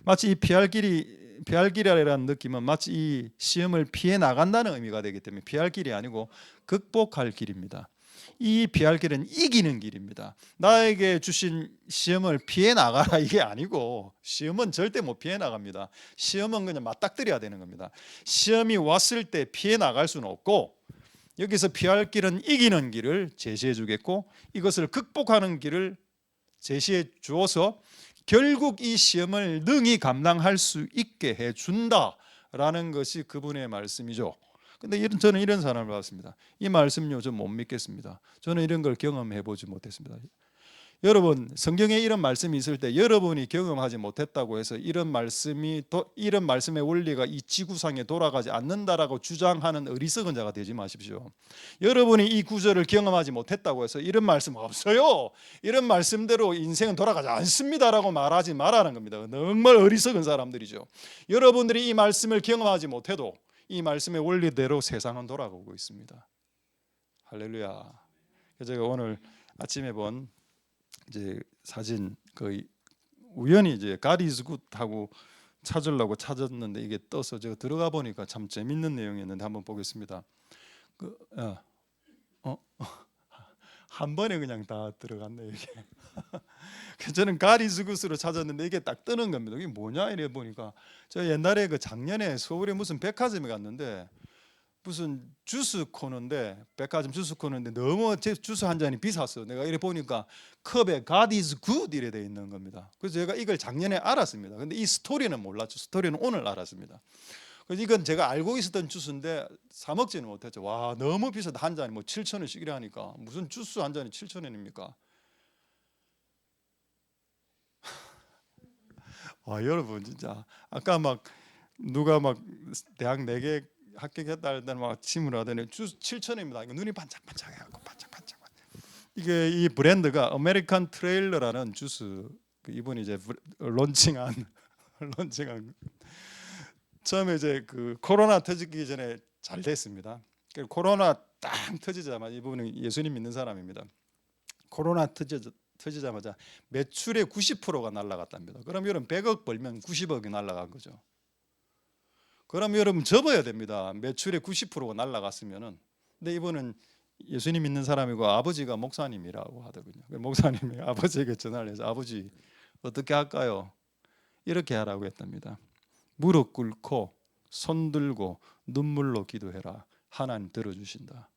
마치 이 피할 길이라는 느낌은 마치 이 시험을 피해 나간다는 의미가 되기 때문에 피할 길이 아니고 극복할 길입니다. 이 피할 길은 이기는 길입니다. 나에게 주신 시험을 피해 나가라 이게 아니고, 시험은 절대 못 피해 나갑니다. 시험은 그냥 맞닥뜨려야 되는 겁니다. 시험이 왔을 때 피해 나갈 수는 없고, 여기서 피할 길은 이기는 길을 제시해 주겠고, 이것을 극복하는 길을 제시해 주어서 결국 이 시험을 능히 감당할 수 있게 해 준다라는 것이 그분의 말씀이죠. 근데 저는 이런 사람을 봤습니다. 이 말씀요, 좀 못 믿겠습니다. 저는 이런 걸 경험해 보지 못했습니다. 여러분, 성경에 이런 말씀이 있을 때 여러분이 경험하지 못했다고 해서 이런 말씀의 원리가 이 지구상에 돌아가지 않는다라고 주장하는 어리석은 자가 되지 마십시오. 여러분이 이 구절을 경험하지 못했다고 해서 이런 말씀 없어요, 이런 말씀대로 인생은 돌아가지 않습니다라고 말하지 말라는 겁니다. 정말 어리석은 사람들이죠. 여러분들이 이 말씀을 경험하지 못해도 이 말씀의 원리대로 세상은 돌아가고 있습니다. 할렐루야. 제가 오늘 아침에 본 이제 사진, 거의 우연히 이제 God is good 하고 찾으려고 찾았는데 이게 떠서 제가 들어가 보니까 참 재밌는 내용이었는데 한번 보겠습니다. 한 번에 그냥 다 들어갔네 이게. 저는 God is good으로 찾았는데 이게 딱 뜨는 겁니다. 이게 뭐냐 이래 보니까, 저 옛날에 그 작년에 서울에 무슨 백화점에 갔는데 무슨 주스 코너인데, 백화점 주스 코너인데 너무 제 주스 한 잔이 비쌌어. 내가 이래 보니까 컵에 God is good 이래 돼 있는 겁니다. 그래서 제가 이걸 작년에 알았습니다. 근데 이 스토리는 몰랐죠. 스토리는 오늘 알았습니다. 그래서 이건 제가 알고 있었던 주스인데 사 먹지는 못했죠. 와, 너무 비싸다. 한 잔이 뭐 7,000원씩 이래 하니까 무슨 주스 한 잔이 7,000원입니까? 아, 여러분 진짜 아까 막 누가 막 대학 4개 합격했다 할 때는 막 침을 하더니 주스 7,000원입니다. 눈이 반짝반짝해갖고 반짝반짝. 이게 이 브랜드가 아메리칸 트레일러라는 주스, 이분이 이제 론칭한 론칭한 처음에 이제 그 코로나 터지기 전에 잘 됐습니다. 코로나 딱 터지자마자, 이분은 예수님 믿는 사람입니다. 코로나 터지자마자 매출의 90%가 날라갔답니다. 그럼 여러분 100억 벌면 90억이 날라간 거죠. 그럼 여러분 접어야 됩니다. 매출의 90%가 날라갔으면은. 근데 이분은 예수님 믿는 사람이고 아버지가 목사님이라고 하더군요. 목사님이 아버지에게 전화를 해서 아버지 어떻게 할까요? 이렇게 하라고 했답니다. 무릎 꿇고 손 들고 눈물로 기도해라. 하나님 들어주신다.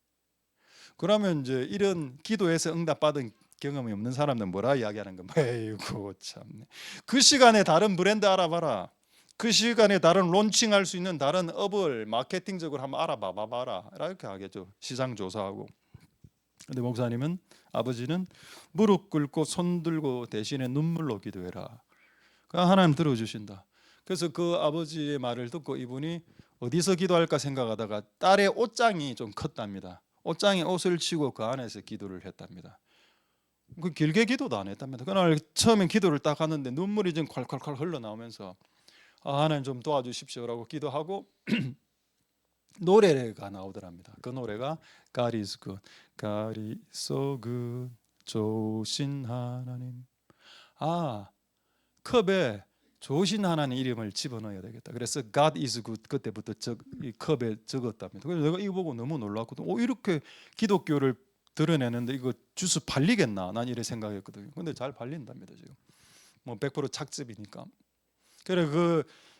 그러면 이제 이런 기도에서 응답받은 경험이 없는 사람들은 뭐라 이야기하는 겁니까? 에이구 참네. 그 시간에 다른 브랜드 알아봐라. 그 시간에 다른 론칭할 수 있는 다른 업을 마케팅적으로 한번 알아봐봐라. 이렇게 하겠죠. 시장 조사하고. 근데 목사님은, 아버지는 무릎 꿇고 손 들고 대신에 눈물로 기도해라. 하나님 들어주신다. 그래서 그 아버지의 말을 듣고 이분이 어디서 기도할까 생각하다가 딸의 옷장이 좀 컸답니다. 옷장에 옷을 치고 그 안에서 기도를 했답니다. 그 길게 기도도 안 했답니다. 그날 처음엔 기도를 딱 하는데 눈물이 좀 콸콸콸 흘러나오면서 하나님 좀 도와주십시오라고 기도하고 노래가 나오더랍니다. 그 노래가 God is good, God is so good, 좋으신 하나님. 컵에 좋으신 하나님 이름을 집어넣어야 되겠다. 그래서 God is good 그때부터 이 컵에 적었답니다. 그래서 내가 이거 보고 너무 놀랐거든. 이렇게 기독교를 드러내는데 이거 주스 팔리겠나? 난 이래 생각했거든요. 근데 잘 팔린답니다 지금. 뭐 100% 착즙이니까. 그래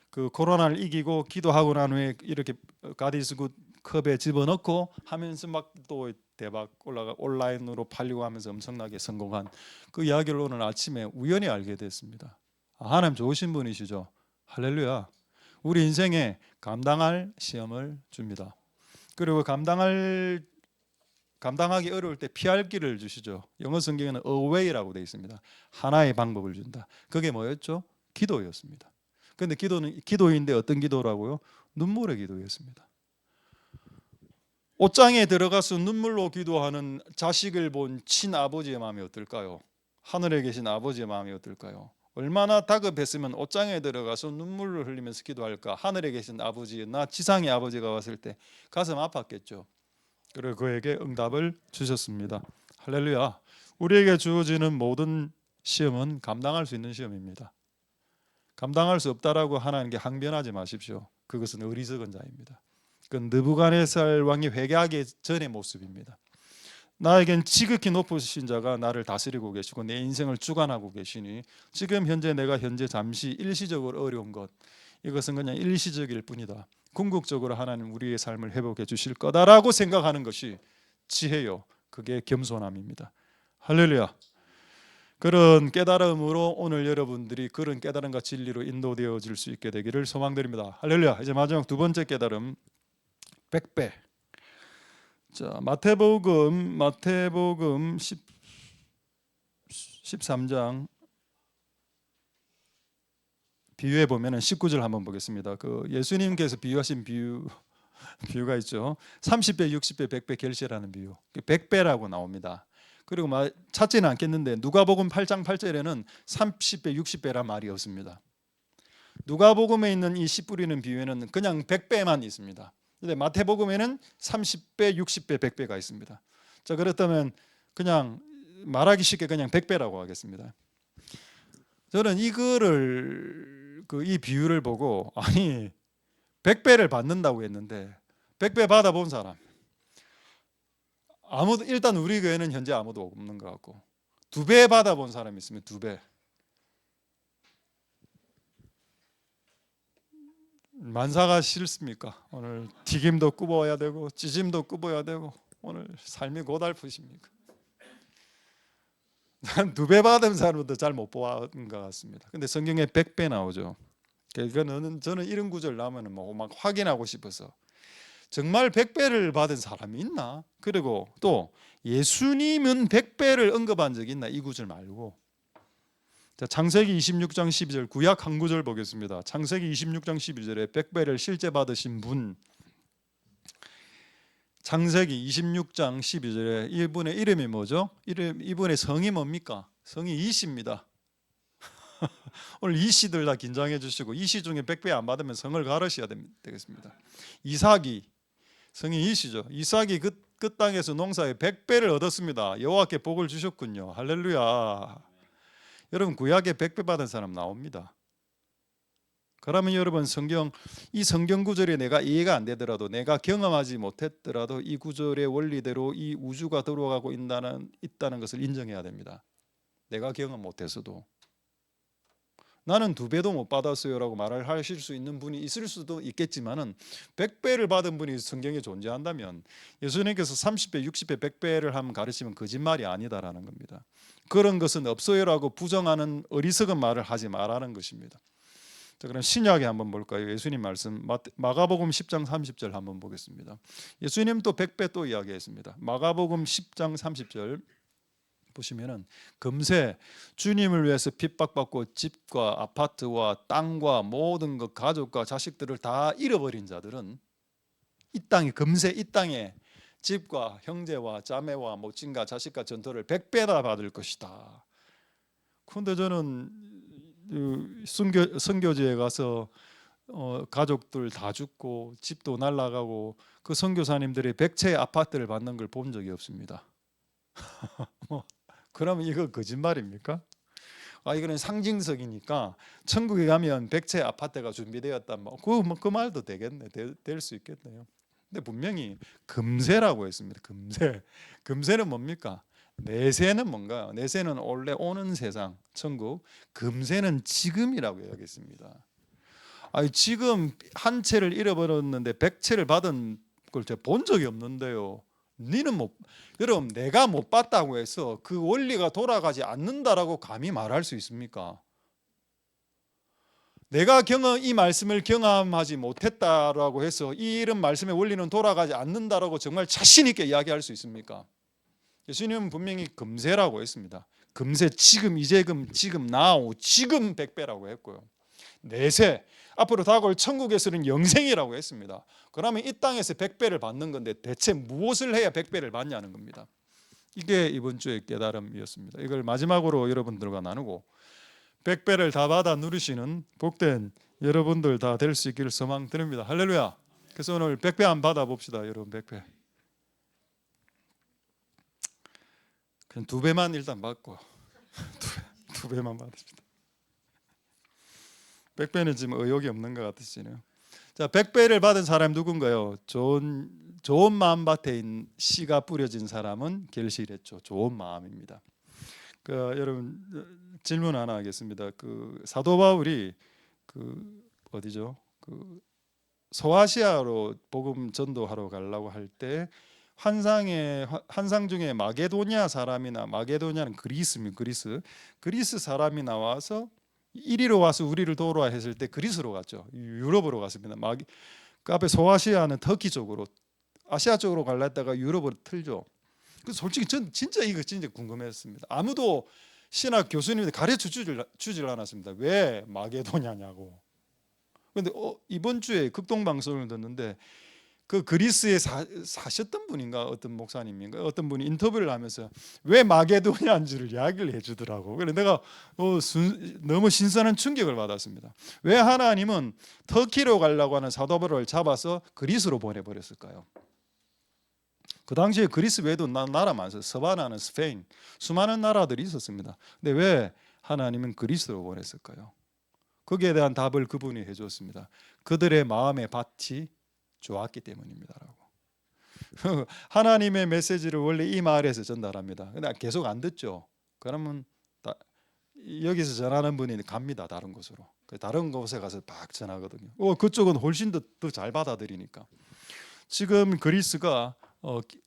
그 코로나를 이기고 기도하고 난 후에 이렇게 God is good 컵에 집어넣고 하면서 막 또 대박 올라가 온라인으로 팔리고 하면서 엄청나게 성공한 그 이야기를 오늘 아침에 우연히 알게 됐습니다. 하나님 좋으신 분이시죠. 할렐루야. 우리 인생에 감당할 시험을 줍니다. 그리고 감당하기 어려울 때 피할 길을 주시죠. 영어 성경에는 a way라고 되어 있습니다. 하나의 방법을 준다. 그게 뭐였죠? 기도였습니다. 그런데 기도는 기도인데 어떤 기도라고요? 눈물의 기도였습니다. 옷장에 들어가서 눈물로 기도하는 자식을 본 친아버지의 마음이 어떨까요? 하늘에 계신 아버지의 마음이 어떨까요? 얼마나 다급했으면 옷장에 들어가서 눈물을 흘리면서 기도할까? 하늘에 계신 아버지, 나 지상의 아버지가 왔을 때 가슴 아팠겠죠. 그리고 그에게 응답을 주셨습니다. 할렐루야. 우리에게 주어지는 모든 시험은 감당할 수 있는 시험입니다. 감당할 수 없다라고 하나님께 항변하지 마십시오. 그것은 어리석은 자입니다. 그건 느부갓네살 왕이 회개하기 전의 모습입니다. 나에겐 지극히 높으신 자가 나를 다스리고 계시고 내 인생을 주관하고 계시니 지금 현재 내가 잠시 일시적으로 어려운 것, 이것은 그냥 일시적일 뿐이다. 궁극적으로 하나님 우리의 삶을 회복해 주실 거다라고 생각하는 것이 지혜요. 그게 겸손함입니다. 할렐루야. 그런 깨달음으로 오늘 여러분들이 그런 깨달음과 진리로 인도되어질 수 있게 되기를 소망드립니다. 할렐루야. 이제 마지막 두 번째 깨달음, 100배. 자, 마태복음 13장 비유해 보면은 19절 한번 보겠습니다. 그 예수님께서 비유하신 비유가 있죠. 30배, 60배, 100배 결실하는 비유. 100배라고 나옵니다. 그리고 찾지는 않겠는데 누가복음 8장 8절에는 30배, 60배란 말이 없습니다. 누가복음에 있는 이 씨 뿌리는 비유에는 그냥 100배만 있습니다. 근데 마태복음에는 30배, 60배, 100배가 있습니다. 자, 그렇다면 그냥 말하기 쉽게 그냥 100배라고 하겠습니다. 저는 이거를 이 비유를 보고 아니 100배를 받는다고 했는데 100배 받아본 사람 아무도, 일단 우리 교회는 현재 아무도 없는 것 같고 2배 받아본 사람이 있으면 2배. 만사가 싫습니까? 오늘 튀김도 굽어야 되고 찌짐도 굽어야 되고 오늘 삶이 고달프십니까? 난 2배 받은 사람도 잘 못 보는 것 같습니다. 근데 성경에 100배 나오죠. 그러니까 저는 이런 구절 나오면 막 확인하고 싶어서 정말 100배를 받은 사람이 있나? 그리고 또 예수님은 100배를 언급한 적이 있나? 이 구절 말고. 자, 창세기 26장 12절 구약 한 구절 보겠습니다. 창세기 26장 12절에 100배를 실제 받으신 분, 창세기 26장 12절에 이분의 이름이 뭐죠? 이분의 성이 뭡니까? 성이 이씨입니다. 오늘 이씨들 다 긴장해 주시고 이씨 중에 100배 안 받으면 성을 가르셔야 되겠습니다. 이삭이 성이 이씨죠. 이삭이 그 땅에서 농사에 100배를 얻었습니다. 여호와께 복을 주셨군요. 할렐루야. 여러분 구약에 100배 받은 사람 나옵니다. 그러면 여러분 이 성경 구절이 내가 이해가 안 되더라도 내가 경험하지 못했더라도 이 구절의 원리대로 이 우주가 돌아가고 있다는 것을 인정해야 됩니다. 내가 경험 못해서도. 나는 2배도 못 받았어요라고 말을 하실 수 있는 분이 있을 수도 있겠지만은 100배를 받은 분이 성경에 존재한다면 예수님께서 30배, 60배, 100배를 하면 가르치면 거짓말이 아니다라는 겁니다. 그런 것은 없어요라고 부정하는 어리석은 말을 하지 말라는 것입니다. 자, 그럼 신약에 한번 볼까요? 예수님 말씀 마가복음 10장 30절 한번 보겠습니다. 예수님 또 100배 또 이야기했습니다. 마가복음 10장 30절 보시면은 금세 주님을 위해서 핍박받고 집과 아파트와 땅과 모든 것 가족과 자식들을 다 잃어버린 자들은 금세 이 땅에 집과 형제와 자매와 모친과 자식과 전토를 100배나 받을 것이다. 그런데 저는 선교지에 가서 가족들 다 죽고 집도 날아가고 그 선교사님들이 100채의 아파트를 받는 걸 본 적이 없습니다. 그러면 이거 거짓말입니까? 이거는 상징적이니까 천국에 가면 100채 아파트가 준비되었다. 그 말도 되겠네. 될 수 있겠네요. 근데 분명히 금세라고 했습니다. 금세는 뭡니까? 내세는 뭔가요? 내세는 원래 오는 세상, 천국. 금세는 지금이라고 이야기했습니다. 지금 한 채를 잃어버렸는데 100채를 받은 걸 제가 본 적이 없는데요. 여러분 내가 못 봤다고 해서 그 원리가 돌아가지 않는다라고 감히 말할 수 있습니까? 내가 이 말씀을 경험하지 못했다라고 해서 이런 말씀의 원리는 돌아가지 않는다라고 정말 자신 있게 이야기할 수 있습니까? 예수님은 분명히 금세라고 했습니다. 금세, 지금, 지금, now, 지금 100배라고 했고요. 내세, 앞으로 다가올 천국에서는 영생이라고 했습니다. 그러면 이 땅에서 100배를 받는 건데 대체 무엇을 해야 100배를 받냐는 겁니다. 이게 이번 주의 깨달음이었습니다. 이걸 마지막으로 여러분들과 나누고 100배를 다 받아 누리시는 복된 여러분들 다 될 수 있기를 소망드립니다. 할렐루야. 그래서 오늘 100배 안 받아봅시다. 여러분 100배. 그냥 2배만 일단 받고 2배만 받읍시다. 100배는 지금 의욕이 없는 것 같으시네요. 자, 100배를 받은 사람 누군가요? 좋은 마음밭에 씨가 뿌려진 사람은 결실했죠. 좋은 마음입니다. 여러분 질문 하나 하겠습니다. 사도 바울이 어디죠? 소아시아로 복음 전도하러 가려고 할 때 환상 중에 마게도냐는 그리스 사람이 나와서 이리로 와서 우리를 도우라 했을 때 그리스로 갔죠. 유럽으로 갔습니다. 그 앞에 소아시아는 터키 쪽으로, 아시아 쪽으로 갈라 했다가 유럽으로 틀죠. 그래서 솔직히 전 진짜 궁금했습니다. 아무도 신학 교수님들 가르쳐 주질 않았습니다. 왜 마게도냐냐고. 그런데 이번 주에 극동 방송을 듣는데 그 그리스에 사셨던 분인가 어떤 목사님인가 어떤 분이 인터뷰를 하면서 왜 마게도냐인지를 이야기를 해주더라고. 그래서 내가 너무 신선한 충격을 받았습니다. 왜 하나님은 터키로 가려고 하는 사도 바울을 잡아서 그리스로 보내버렸을까요? 그 당시에 그리스 외에도 나라 많았어요. 서바나는 스페인, 수많은 나라들이 있었습니다. 근데 왜 하나님은 그리스로 보냈을까요? 거기에 대한 답을 그분이 해줬습니다. 그들의 마음의 밭이 좋았기 때문입니다라고. 하나님의 메시지를 원래 이 마을에서 전달합니다. 근데 계속 안 듣죠. 그러면 여기서 전하는 분이 갑니다. 다른 곳으로. 다른 곳에 가서 막 전하거든요. 그쪽은 훨씬 더 잘 받아들이니까. 지금 그리스가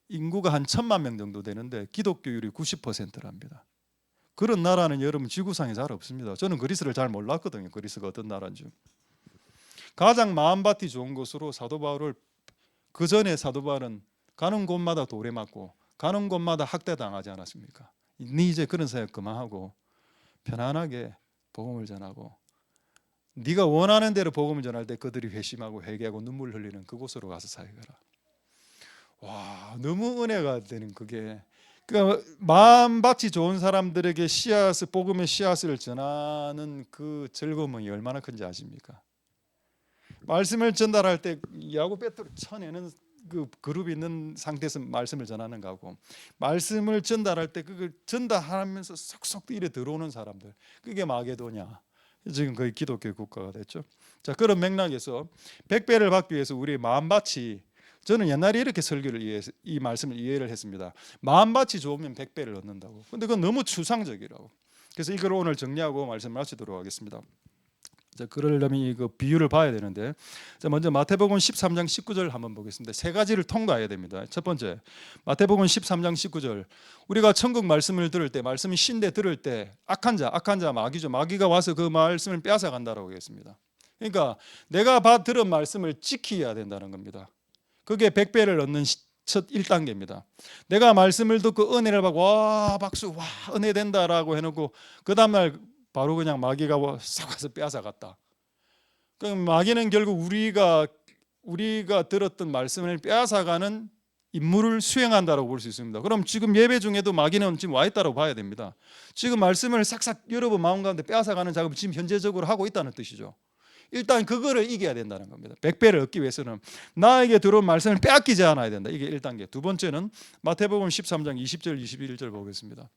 인구가 한 1,000만 명 정도 되는데 기독교율이 90%랍니다. 그런 나라는 여러분 지구상에 잘 없습니다. 저는 그리스를 잘 몰랐거든요. 그리스가 어떤 나라인지. 가장 마음밭이 좋은 곳으로 사도 바울을, 그 전에 사도 바울은 가는 곳마다 돌에 맞고 가는 곳마다 학대당하지 않았습니까? 이제 그런 사역 그만하고 편안하게 복음을 전하고, 네가 원하는 대로 복음을 전할 때 그들이 회심하고 회개하고 눈물 흘리는 그곳으로 가서 사역하라. 와, 너무 은혜가 되는 그게. 그러니까 마음밭이 좋은 사람들에게 씨앗을, 복음의 씨앗을 전하는 그 즐거움이 얼마나 큰지 아십니까? 말씀을 전달할 때 야구 배트를 쳐내는 그 그룹이 있는 상태에서 말씀을 전하는 거고, 말씀을 전달할 때 그걸 전달하면서 쏙쏙 이래 들어오는 사람들, 그게 마게도냐. 지금 거의 기독교 국가가 됐죠. 자, 그런 맥락에서 100배를 받기 위해서 우리의 마음밭이, 저는 옛날에 이렇게 설교를 이 말씀을 이해를 했습니다. 마음밭이 좋으면 100배를 얻는다고. 근데 그건 너무 추상적이라고. 그래서 이걸 오늘 정리하고 말씀 마치도록 하겠습니다. 자, 그러려면 이거 비유를 봐야 되는데, 자, 먼저 마태복음 13장 19절 한번 보겠습니다. 세 가지를 통과해야 됩니다. 첫 번째, 마태복음 13장 19절. 우리가 천국 말씀을 들을 때, 말씀이 신대 들을 때 악한 자 마귀죠. 마귀가 와서 그 말씀을 빼앗아 간다라고 했습니다. 그러니까 내가 들은 말씀을 지켜야 된다는 겁니다. 그게 100배를 얻는 첫 1단계입니다. 내가 말씀을 듣고 은혜를 받고 와 박수, 와 은혜 된다라고 해놓고 그 다음날 바로 그냥 마귀가 싹 와서 빼앗아 갔다. 그럼 마귀는 결국 우리가 들었던 말씀을 빼앗아가는 임무를 수행한다고 볼 수 있습니다. 그럼 지금 예배 중에도 마귀는 지금 와 있다고 봐야 됩니다. 지금 말씀을 싹싹 여러분 마음 가운데 빼앗아가는 작업을 지금 현재적으로 하고 있다는 뜻이죠. 일단 그거를 이겨야 된다는 겁니다. 100배를 얻기 위해서는 나에게 들어온 말씀을 빼앗기지 않아야 된다. 이게 1단계. 두 번째는 마태복음 13장 20절 21절 보겠습니다.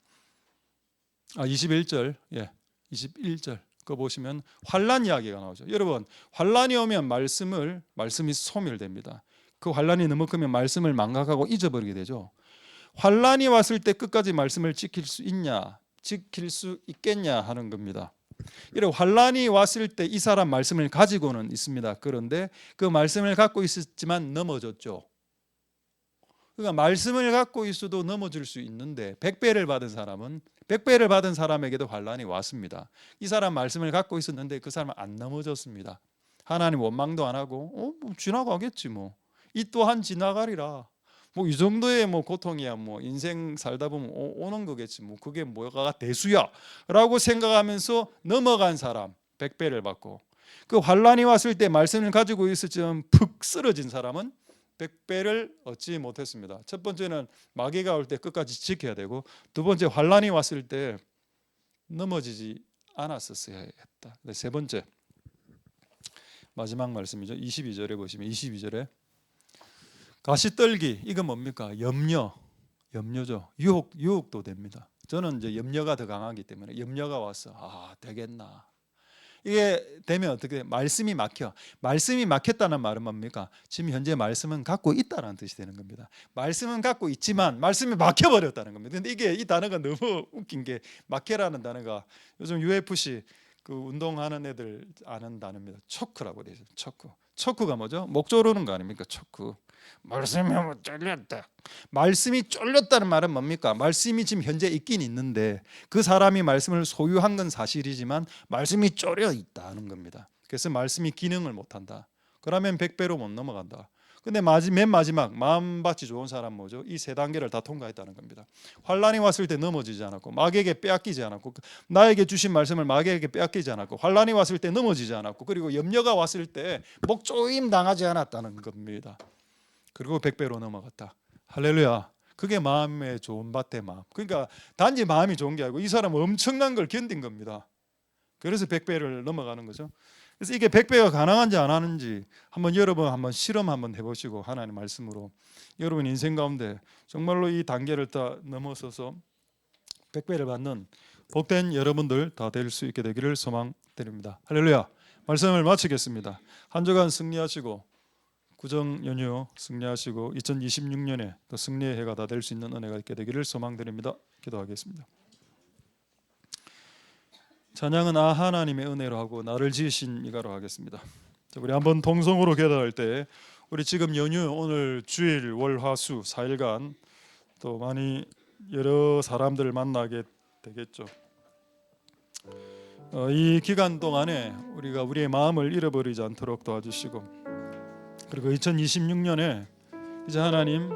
21절. 예. 21절 그거 보시면 환난 이야기가 나오죠. 여러분, 환난이 오면 말씀이 소멸됩니다. 그 환난이 너무 크면 말씀을 망각하고 잊어버리게 되죠. 환난이 왔을 때 끝까지 말씀을 지킬 수 있겠냐 하는 겁니다. 이런 환난이 왔을 때 이 사람 말씀을 가지고는 있습니다. 그런데 그 말씀을 갖고 있었지만 넘어졌죠. 그러니까 말씀을 갖고 있어도 넘어질 수 있는데 100배를 받은 사람에게도 환난이 왔습니다. 이 사람 말씀을 갖고 있었는데 그 사람은 안 넘어졌습니다. 하나님 원망도 안 하고 뭐 지나가겠지 뭐. 이 또한 지나가리라. 뭐 이 정도의 뭐 고통이야 뭐 인생 살다 보면 오는 거겠지 뭐 그게 뭐가 대수야라고 생각하면서 넘어간 사람 100배를 받고, 그 환난이 왔을 때 말씀을 가지고 있었지만 푹 쓰러진 사람은 100배를 얻지 못했습니다. 첫 번째는 마귀가 올 때 끝까지 지켜야 되고, 두 번째 환난이 왔을 때 넘어지지 않았었어야 했다. 세 번째 마지막 말씀이죠. 22절에 보시면 22절에 가시떨기, 이건 뭡니까? 염려죠. 유혹도 됩니다. 저는 이제 염려가 더 강하기 때문에 염려가 와서 되겠나? 이게 되면 어떻게 돼요? 말씀이 막혔다는 말은 뭡니까? 지금 현재 말씀은 갖고 있다는 뜻이 되는 겁니다. 말씀은 갖고 있지만 말씀이 막혀버렸다는 겁니다. 근데 이게 이 단어가 너무 웃긴 게, 막혀라는 단어가 요즘 UFC 그 운동하는 애들 아는 단어입니다. 초크라고 되죠. 초크가 뭐죠? 목 조르는 거 아닙니까? 초크. 말씀이 쫄렸다. 말씀이 쫄렸다는 말은 뭡니까? 말씀이 지금 현재 있긴 있는데 그 사람이 말씀을 소유한 건 사실이지만 말씀이 쫄려 있다는 겁니다. 그래서 말씀이 기능을 못한다. 그러면 100배로 못 넘어간다. 근데 맨 마지막 마음밭이 좋은 사람 뭐죠? 이 세 단계를 다 통과했다는 겁니다. 환난이 왔을 때 넘어지지 않았고, 마귀에게 빼앗기지 않았고, 나에게 주신 말씀을 마귀에게 빼앗기지 않았고, 환난이 왔을 때 넘어지지 않았고, 그리고 염려가 왔을 때 목조임 당하지 않았다는 겁니다. 그리고 100배로 넘어갔다. 할렐루야. 그게 마음의 좋은 밭의 마음. 그러니까 단지 마음이 좋은 게 아니고 이 사람은 엄청난 걸 견딘 겁니다. 그래서 100배를 넘어가는 거죠. 그래서 이게 100배가 가능한지 안 하는지 여러분 한번 실험 한번 해보시고, 하나님 말씀으로 여러분 인생 가운데 정말로 이 단계를 다 넘어서서 100배를 받는 복된 여러분들 다 될 수 있게 되기를 소망드립니다. 할렐루야. 말씀을 마치겠습니다. 한 주간 승리하시고 구정 연휴 승리하시고 2026년에 또 승리의 해가 다 될 수 있는 은혜가 있게 되기를 소망드립니다. 기도하겠습니다. 찬양은 하나님의 은혜로 하고 나를 지으신 이가로 하겠습니다. 자, 우리 한번 동성으로 기도할 때 우리 지금 연휴 오늘 주일 월화수 4일간 또 많이 여러 사람들을 만나게 되겠죠. 이 기간 동안에 우리가 우리의 마음을 잃어버리지 않도록 도와주시고, 그리고 2026년에 이제 하나님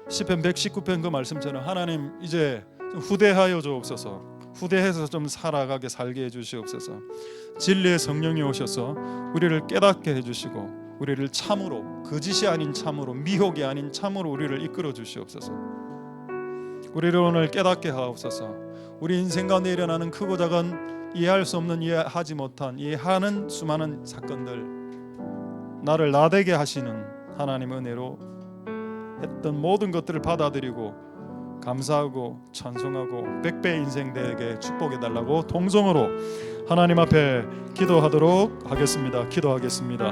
시편 119편 그 말씀처럼 하나님 이제 좀 후대하여 주옵소서, 후대해서 좀 살아가게 살게 해주시옵소서. 진리의 성령이 오셔서 우리를 깨닫게 해주시고 우리를 참으로, 거짓이 아닌 참으로, 미혹이 아닌 참으로 우리를 이끌어 주시옵소서. 우리를 오늘 깨닫게 하옵소서. 우리 인생 가운데 일어나는 크고 작은 이해할 수 없는, 이해하지 못한, 이해하는 수많은 사건들, 나를 나대게 하시는 하나님의 은혜로 했던 모든 것들을 받아들이고 감사하고 찬송하고 백배 인생 되게 축복해 달라고 동성으로 하나님 앞에 기도하도록 하겠습니다. 기도하겠습니다.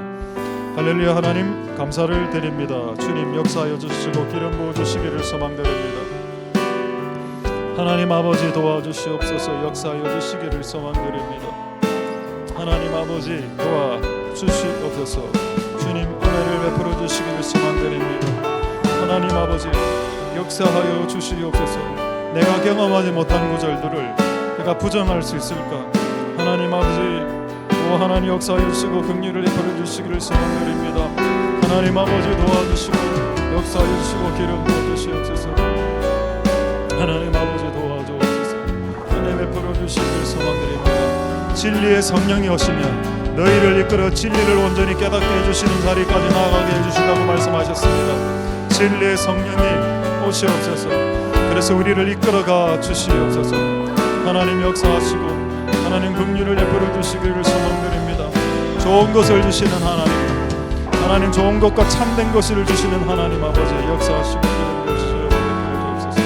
할렐루야. 하나님 감사를 드립니다. 주님 역사하여 주시고 기름 부어 주시기를 소망드립니다. 하나님 아버지 도와주시옵소서. 역사하여 주시기를 소망드립니다. 하나님 아버지 도와주시옵소서. 주님 은혜를 베풀어 주시기를 소망드립니다. 하나님 아버지 역사하여 주시옵소서. 내가 경험하지 못한 구절들을 내가 부정할 수 있을까? 하나님 아버지 하나님 역사하여 주시고 긍휼을 베풀어 주시기를 소망드립니다. 하나님 아버지 도와주시고 역사하여 주시고 기름 부어 주시옵소서. 하나님 아버지 도와주옵소서. 은혜 베풀어 주시기를 소망드립니다. 진리의 성령이 오시면 너희를 이끌어 진리를 온전히 깨닫게 해주시는 자리까지 나아가게 해주신다고 말씀하셨습니다. 진리의 성령이 오시옵소서. 그래서 우리를 이끌어가 주시옵소서. 하나님 역사하시고 하나님 긍휼을 베풀어 주시기를 소망드립니다. 좋은 것을 주시는 하나님, 하나님 좋은 것과 참된 것을 주시는 하나님 아버지 역사하시고 기름 부으시옵소서.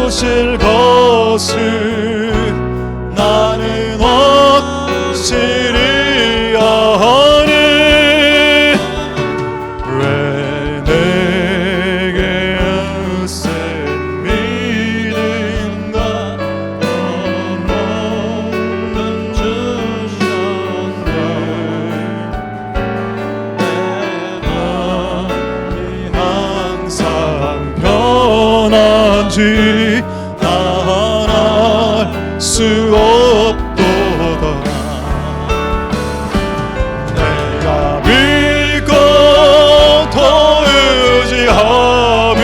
주실 것은 나는 확실히 아니. 왜 내게 센 믿음과 없는 주셨네. 내 마음이 항상 편한지 수 없도다. 내가 믿고 더 의지하며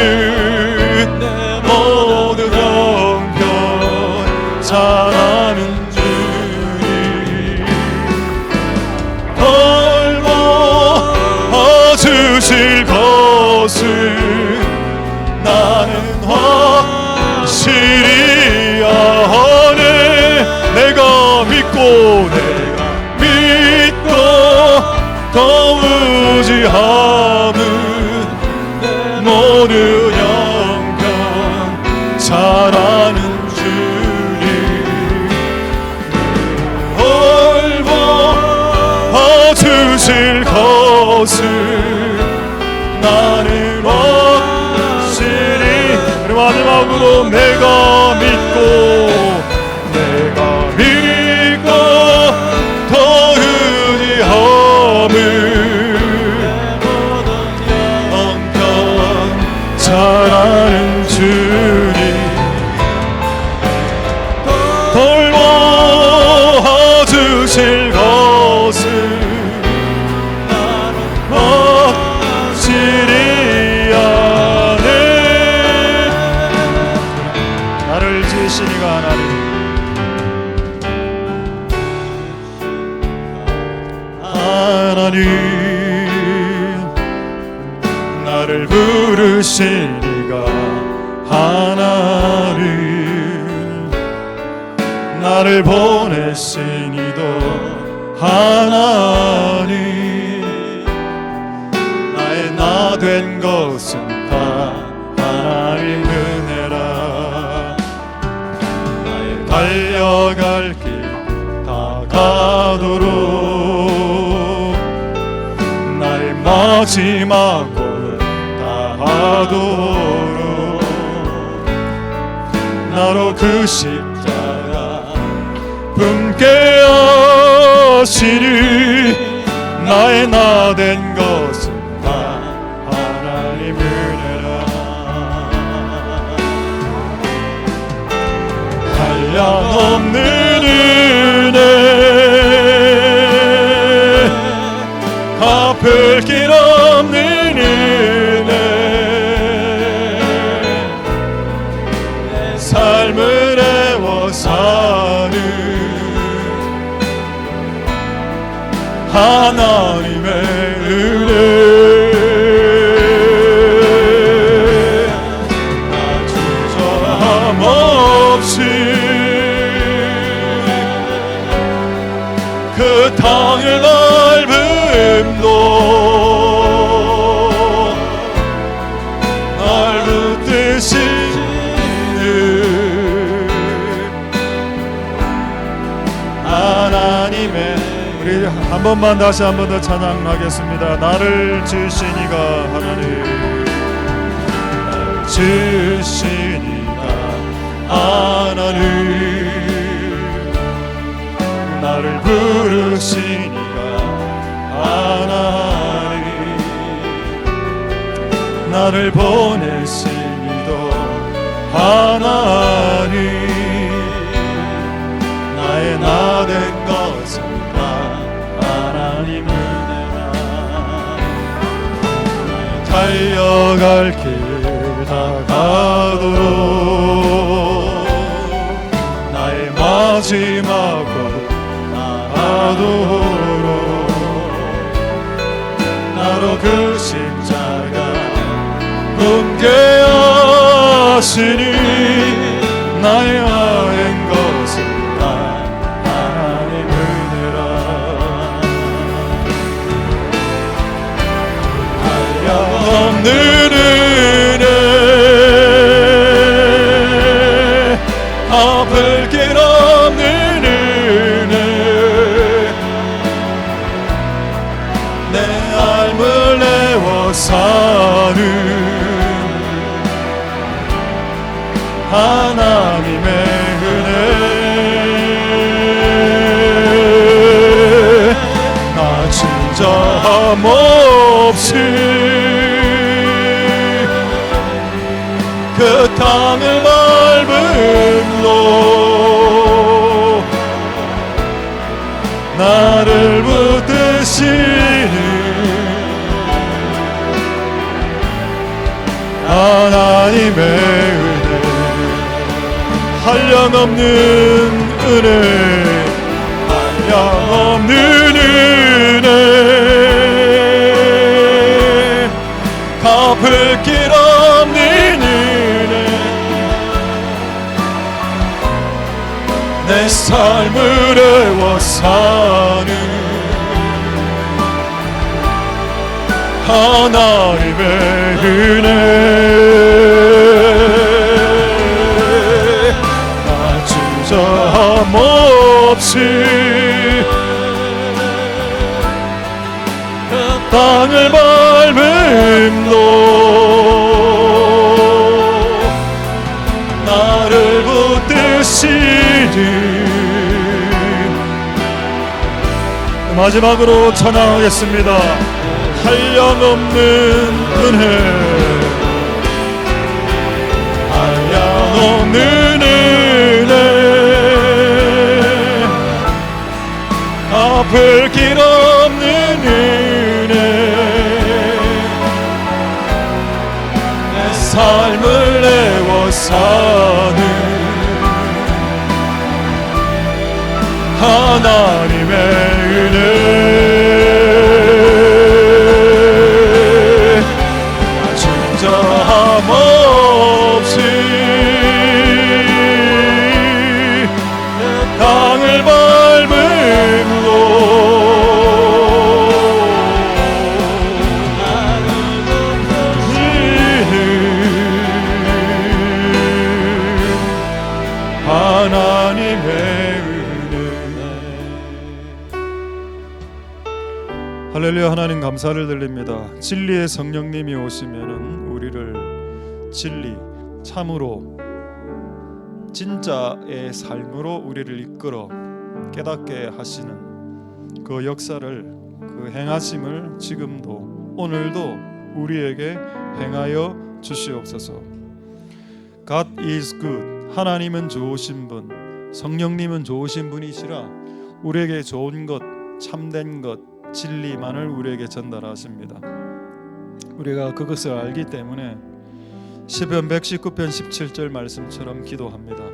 내 모든 형편 잘하는 주님 돌보아주실 것은 나는 확실히 아네. 내가 믿고 더 의지함은 내 모든 형편 잘하는 주님 돌보아주실 것은 나는 확실히. 그리고 마지막으로 내가 믿고 더 의지함을 형편 잘하는 주님 돌보아주실 것은 나는 확실히 나를 지으시니가 하나님, 하나님 나를 부르시니가 하나님, 나를 보내시니도 하나님, 나의 나 된 것은 다 하나님 은혜라. 나의 달려갈 길 다 가도록 나의 마지막 gol은 다 하도록 나로 그 십자가 품게 하시니 나의 나 된 것은 다 하나님 은혜라. 한량없는 은혜, 갚을 길 없는 은혜, 내 삶을 애워 사는 하나님의 은혜. 나 주저함 없이 그 땅을 밟음도 날 붙드시는 하나님의. 우리 한 번만 다시 한 번 더 찬양하겠습니다. 나를 지으시니가 하나님, 나를 지으시니가 하나님, 나를 부르시니가 하나님, 나를 보내시니도 하나님, 나의 나 된 것은 다 하나님 은혜라. 달려갈 길 다 가도록 나의 마지막 gol은 하도록 나로 그 십자가 품게 하시니 나의 아행 것은 다 하나님 은혜라. 한량없는 은혜, 갚을 길 없는 은혜, 내 삶을 내워 사는 하나님의 은혜. 나 진짜함 없이 그 땅을 밟음도 나를 붙드시는 하나님의 은혜. 한량없는 은혜, 한량없는 은혜, 갚을 길 없는 은혜, 내 삶을 애워 사는 하나님의 은혜. 나 주저함 없이 그 땅을 밟음도 나를 붙드시니. 마지막으로 찬양하겠습니다. 한량없는 은혜, 한량없는 은혜, 갚을 길 없는 은혜, 내 삶을 내워 사는 하나님의 은혜 진짜함 없이 땅을 밟음으로 하나님의 할렐루야. 하나님 감사를 드립니다. 진리의 성령님이 오시면은 우리를 진리, 참으로, 진짜의 삶으로 우리를 이끌어 깨닫게 하시는 그 역사를, 그 행하심을 지금도 오늘도 우리에게 행하여 주시옵소서. God is good. 하나님은 좋으신 분, 성령님은 좋으신 분이시라 우리에게 좋은 것, 참된 것, 진리만을 우리에게 전달하십니다. 우리가 그것을 알기 때문에 시편 119편 17절 말씀처럼 기도합니다.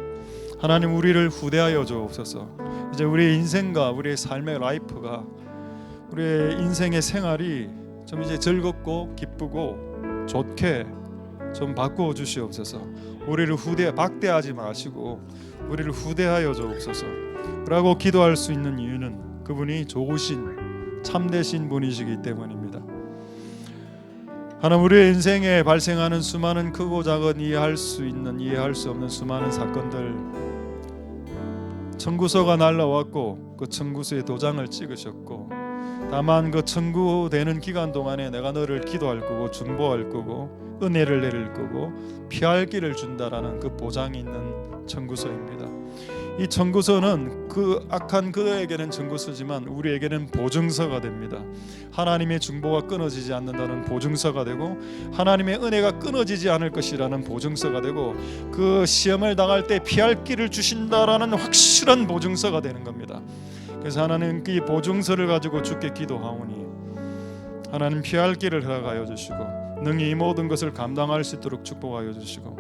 하나님, 우리를 후대하여 주옵소서. 이제 우리의 인생과 우리의 삶의 라이프가, 우리의 인생의 생활이 좀 이제 즐겁고 기쁘고 좋게 좀 바꾸어 주시옵소서. 우리를 박대하지 마시고 우리를 후대하여 주옵소서 라고 기도할 수 있는 이유는 그분이 좋으신 참되신 분이시기 때문입니다. 하나님, 우리의 인생에 발생하는 수많은 크고 작은 이해할 수 있는, 이해할 수 없는 수많은 사건들, 청구서가 날라왔고 그 청구서에 도장을 찍으셨고, 다만 그 청구되는 기간 동안에 내가 너를 기도할 거고 중보할 거고 은혜를 내릴 거고 피할 길을 준다라는 그 보장이 있는 청구서입니다. 이 청구서는 그 악한 그에게는 청구서지만 우리에게는 보증서가 됩니다. 하나님의 중보가 끊어지지 않는다는 보증서가 되고, 하나님의 은혜가 끊어지지 않을 것이라는 보증서가 되고, 그 시험을 당할 때 피할 길을 주신다라는 확실한 보증서가 되는 겁니다. 그래서 하나님, 이 보증서를 가지고 주께 기도하오니 하나님 피할 길을 허락하여 주시고 능히 이 모든 것을 감당할 수 있도록 축복하여 주시고,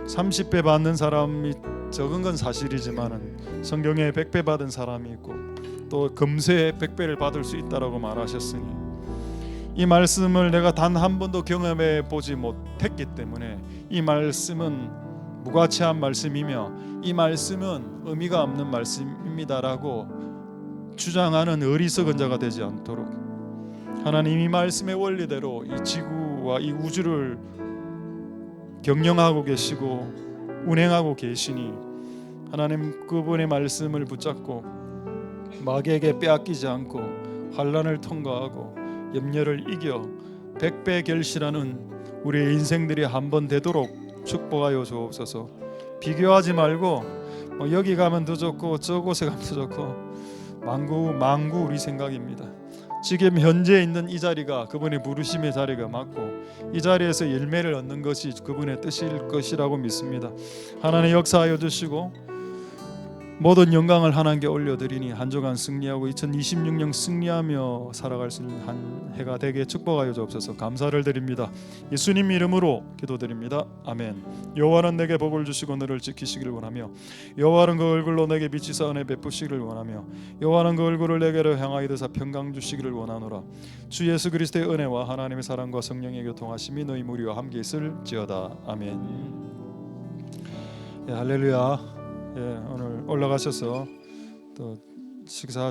30배 받는 사람이 적은 건 사실이지만은 성경에 100배 받은 사람이 있고 또 금세에 100배를 받을 수 있다라고 말하셨으니, 이 말씀을 내가 단 한 번도 경험해 보지 못했기 때문에 이 말씀은 무가치한 말씀이며 이 말씀은 의미가 없는 말씀입니다라고 주장하는 어리석은 자가 되지 않도록 하나님, 이 말씀의 원리대로 이 지구와 이 우주를 경영하고 계시고 운행하고 계시니, 하나님 그분의 말씀을 붙잡고 마귀에게 빼앗기지 않고 환난을 통과하고 염려를 이겨 100배 결실하는 우리의 인생들이 한번 되도록 축복하여 주옵소서. 비교하지 말고 여기 가면 더 좋고 저곳에 가면 더 좋고 망구 우리 생각입니다. 지금 현재 있는 이 자리가 그분의 부르심의 자리가 맞고 이 자리에서 열매를 얻는 것이 그분의 뜻일 것이라고 믿습니다. 하나님 역사하여 주시고 모든 영광을 하나님께 올려드리니 한 주간 승리하고 2026년 승리하며 살아갈 수 있는 한 해가 되게 축복하여 주옵소서. 감사를 드립니다. 예수님 이름으로 기도드립니다. 아멘. 여호와는 내게 복을 주시고 너를 지키시기를 원하며, 여호와는 그 얼굴로 내게 비치사 은혜 베푸시기를 원하며, 여호와는 그 얼굴을 내게로 향하여 드사 평강 주시기를 원하노라. 주 예수 그리스도의 은혜와 하나님의 사랑과 성령의 교통하심이 너희 무리와 함께 있을지어다. 아멘. 할렐루야. 오늘 올라가셔서 또 식사하시고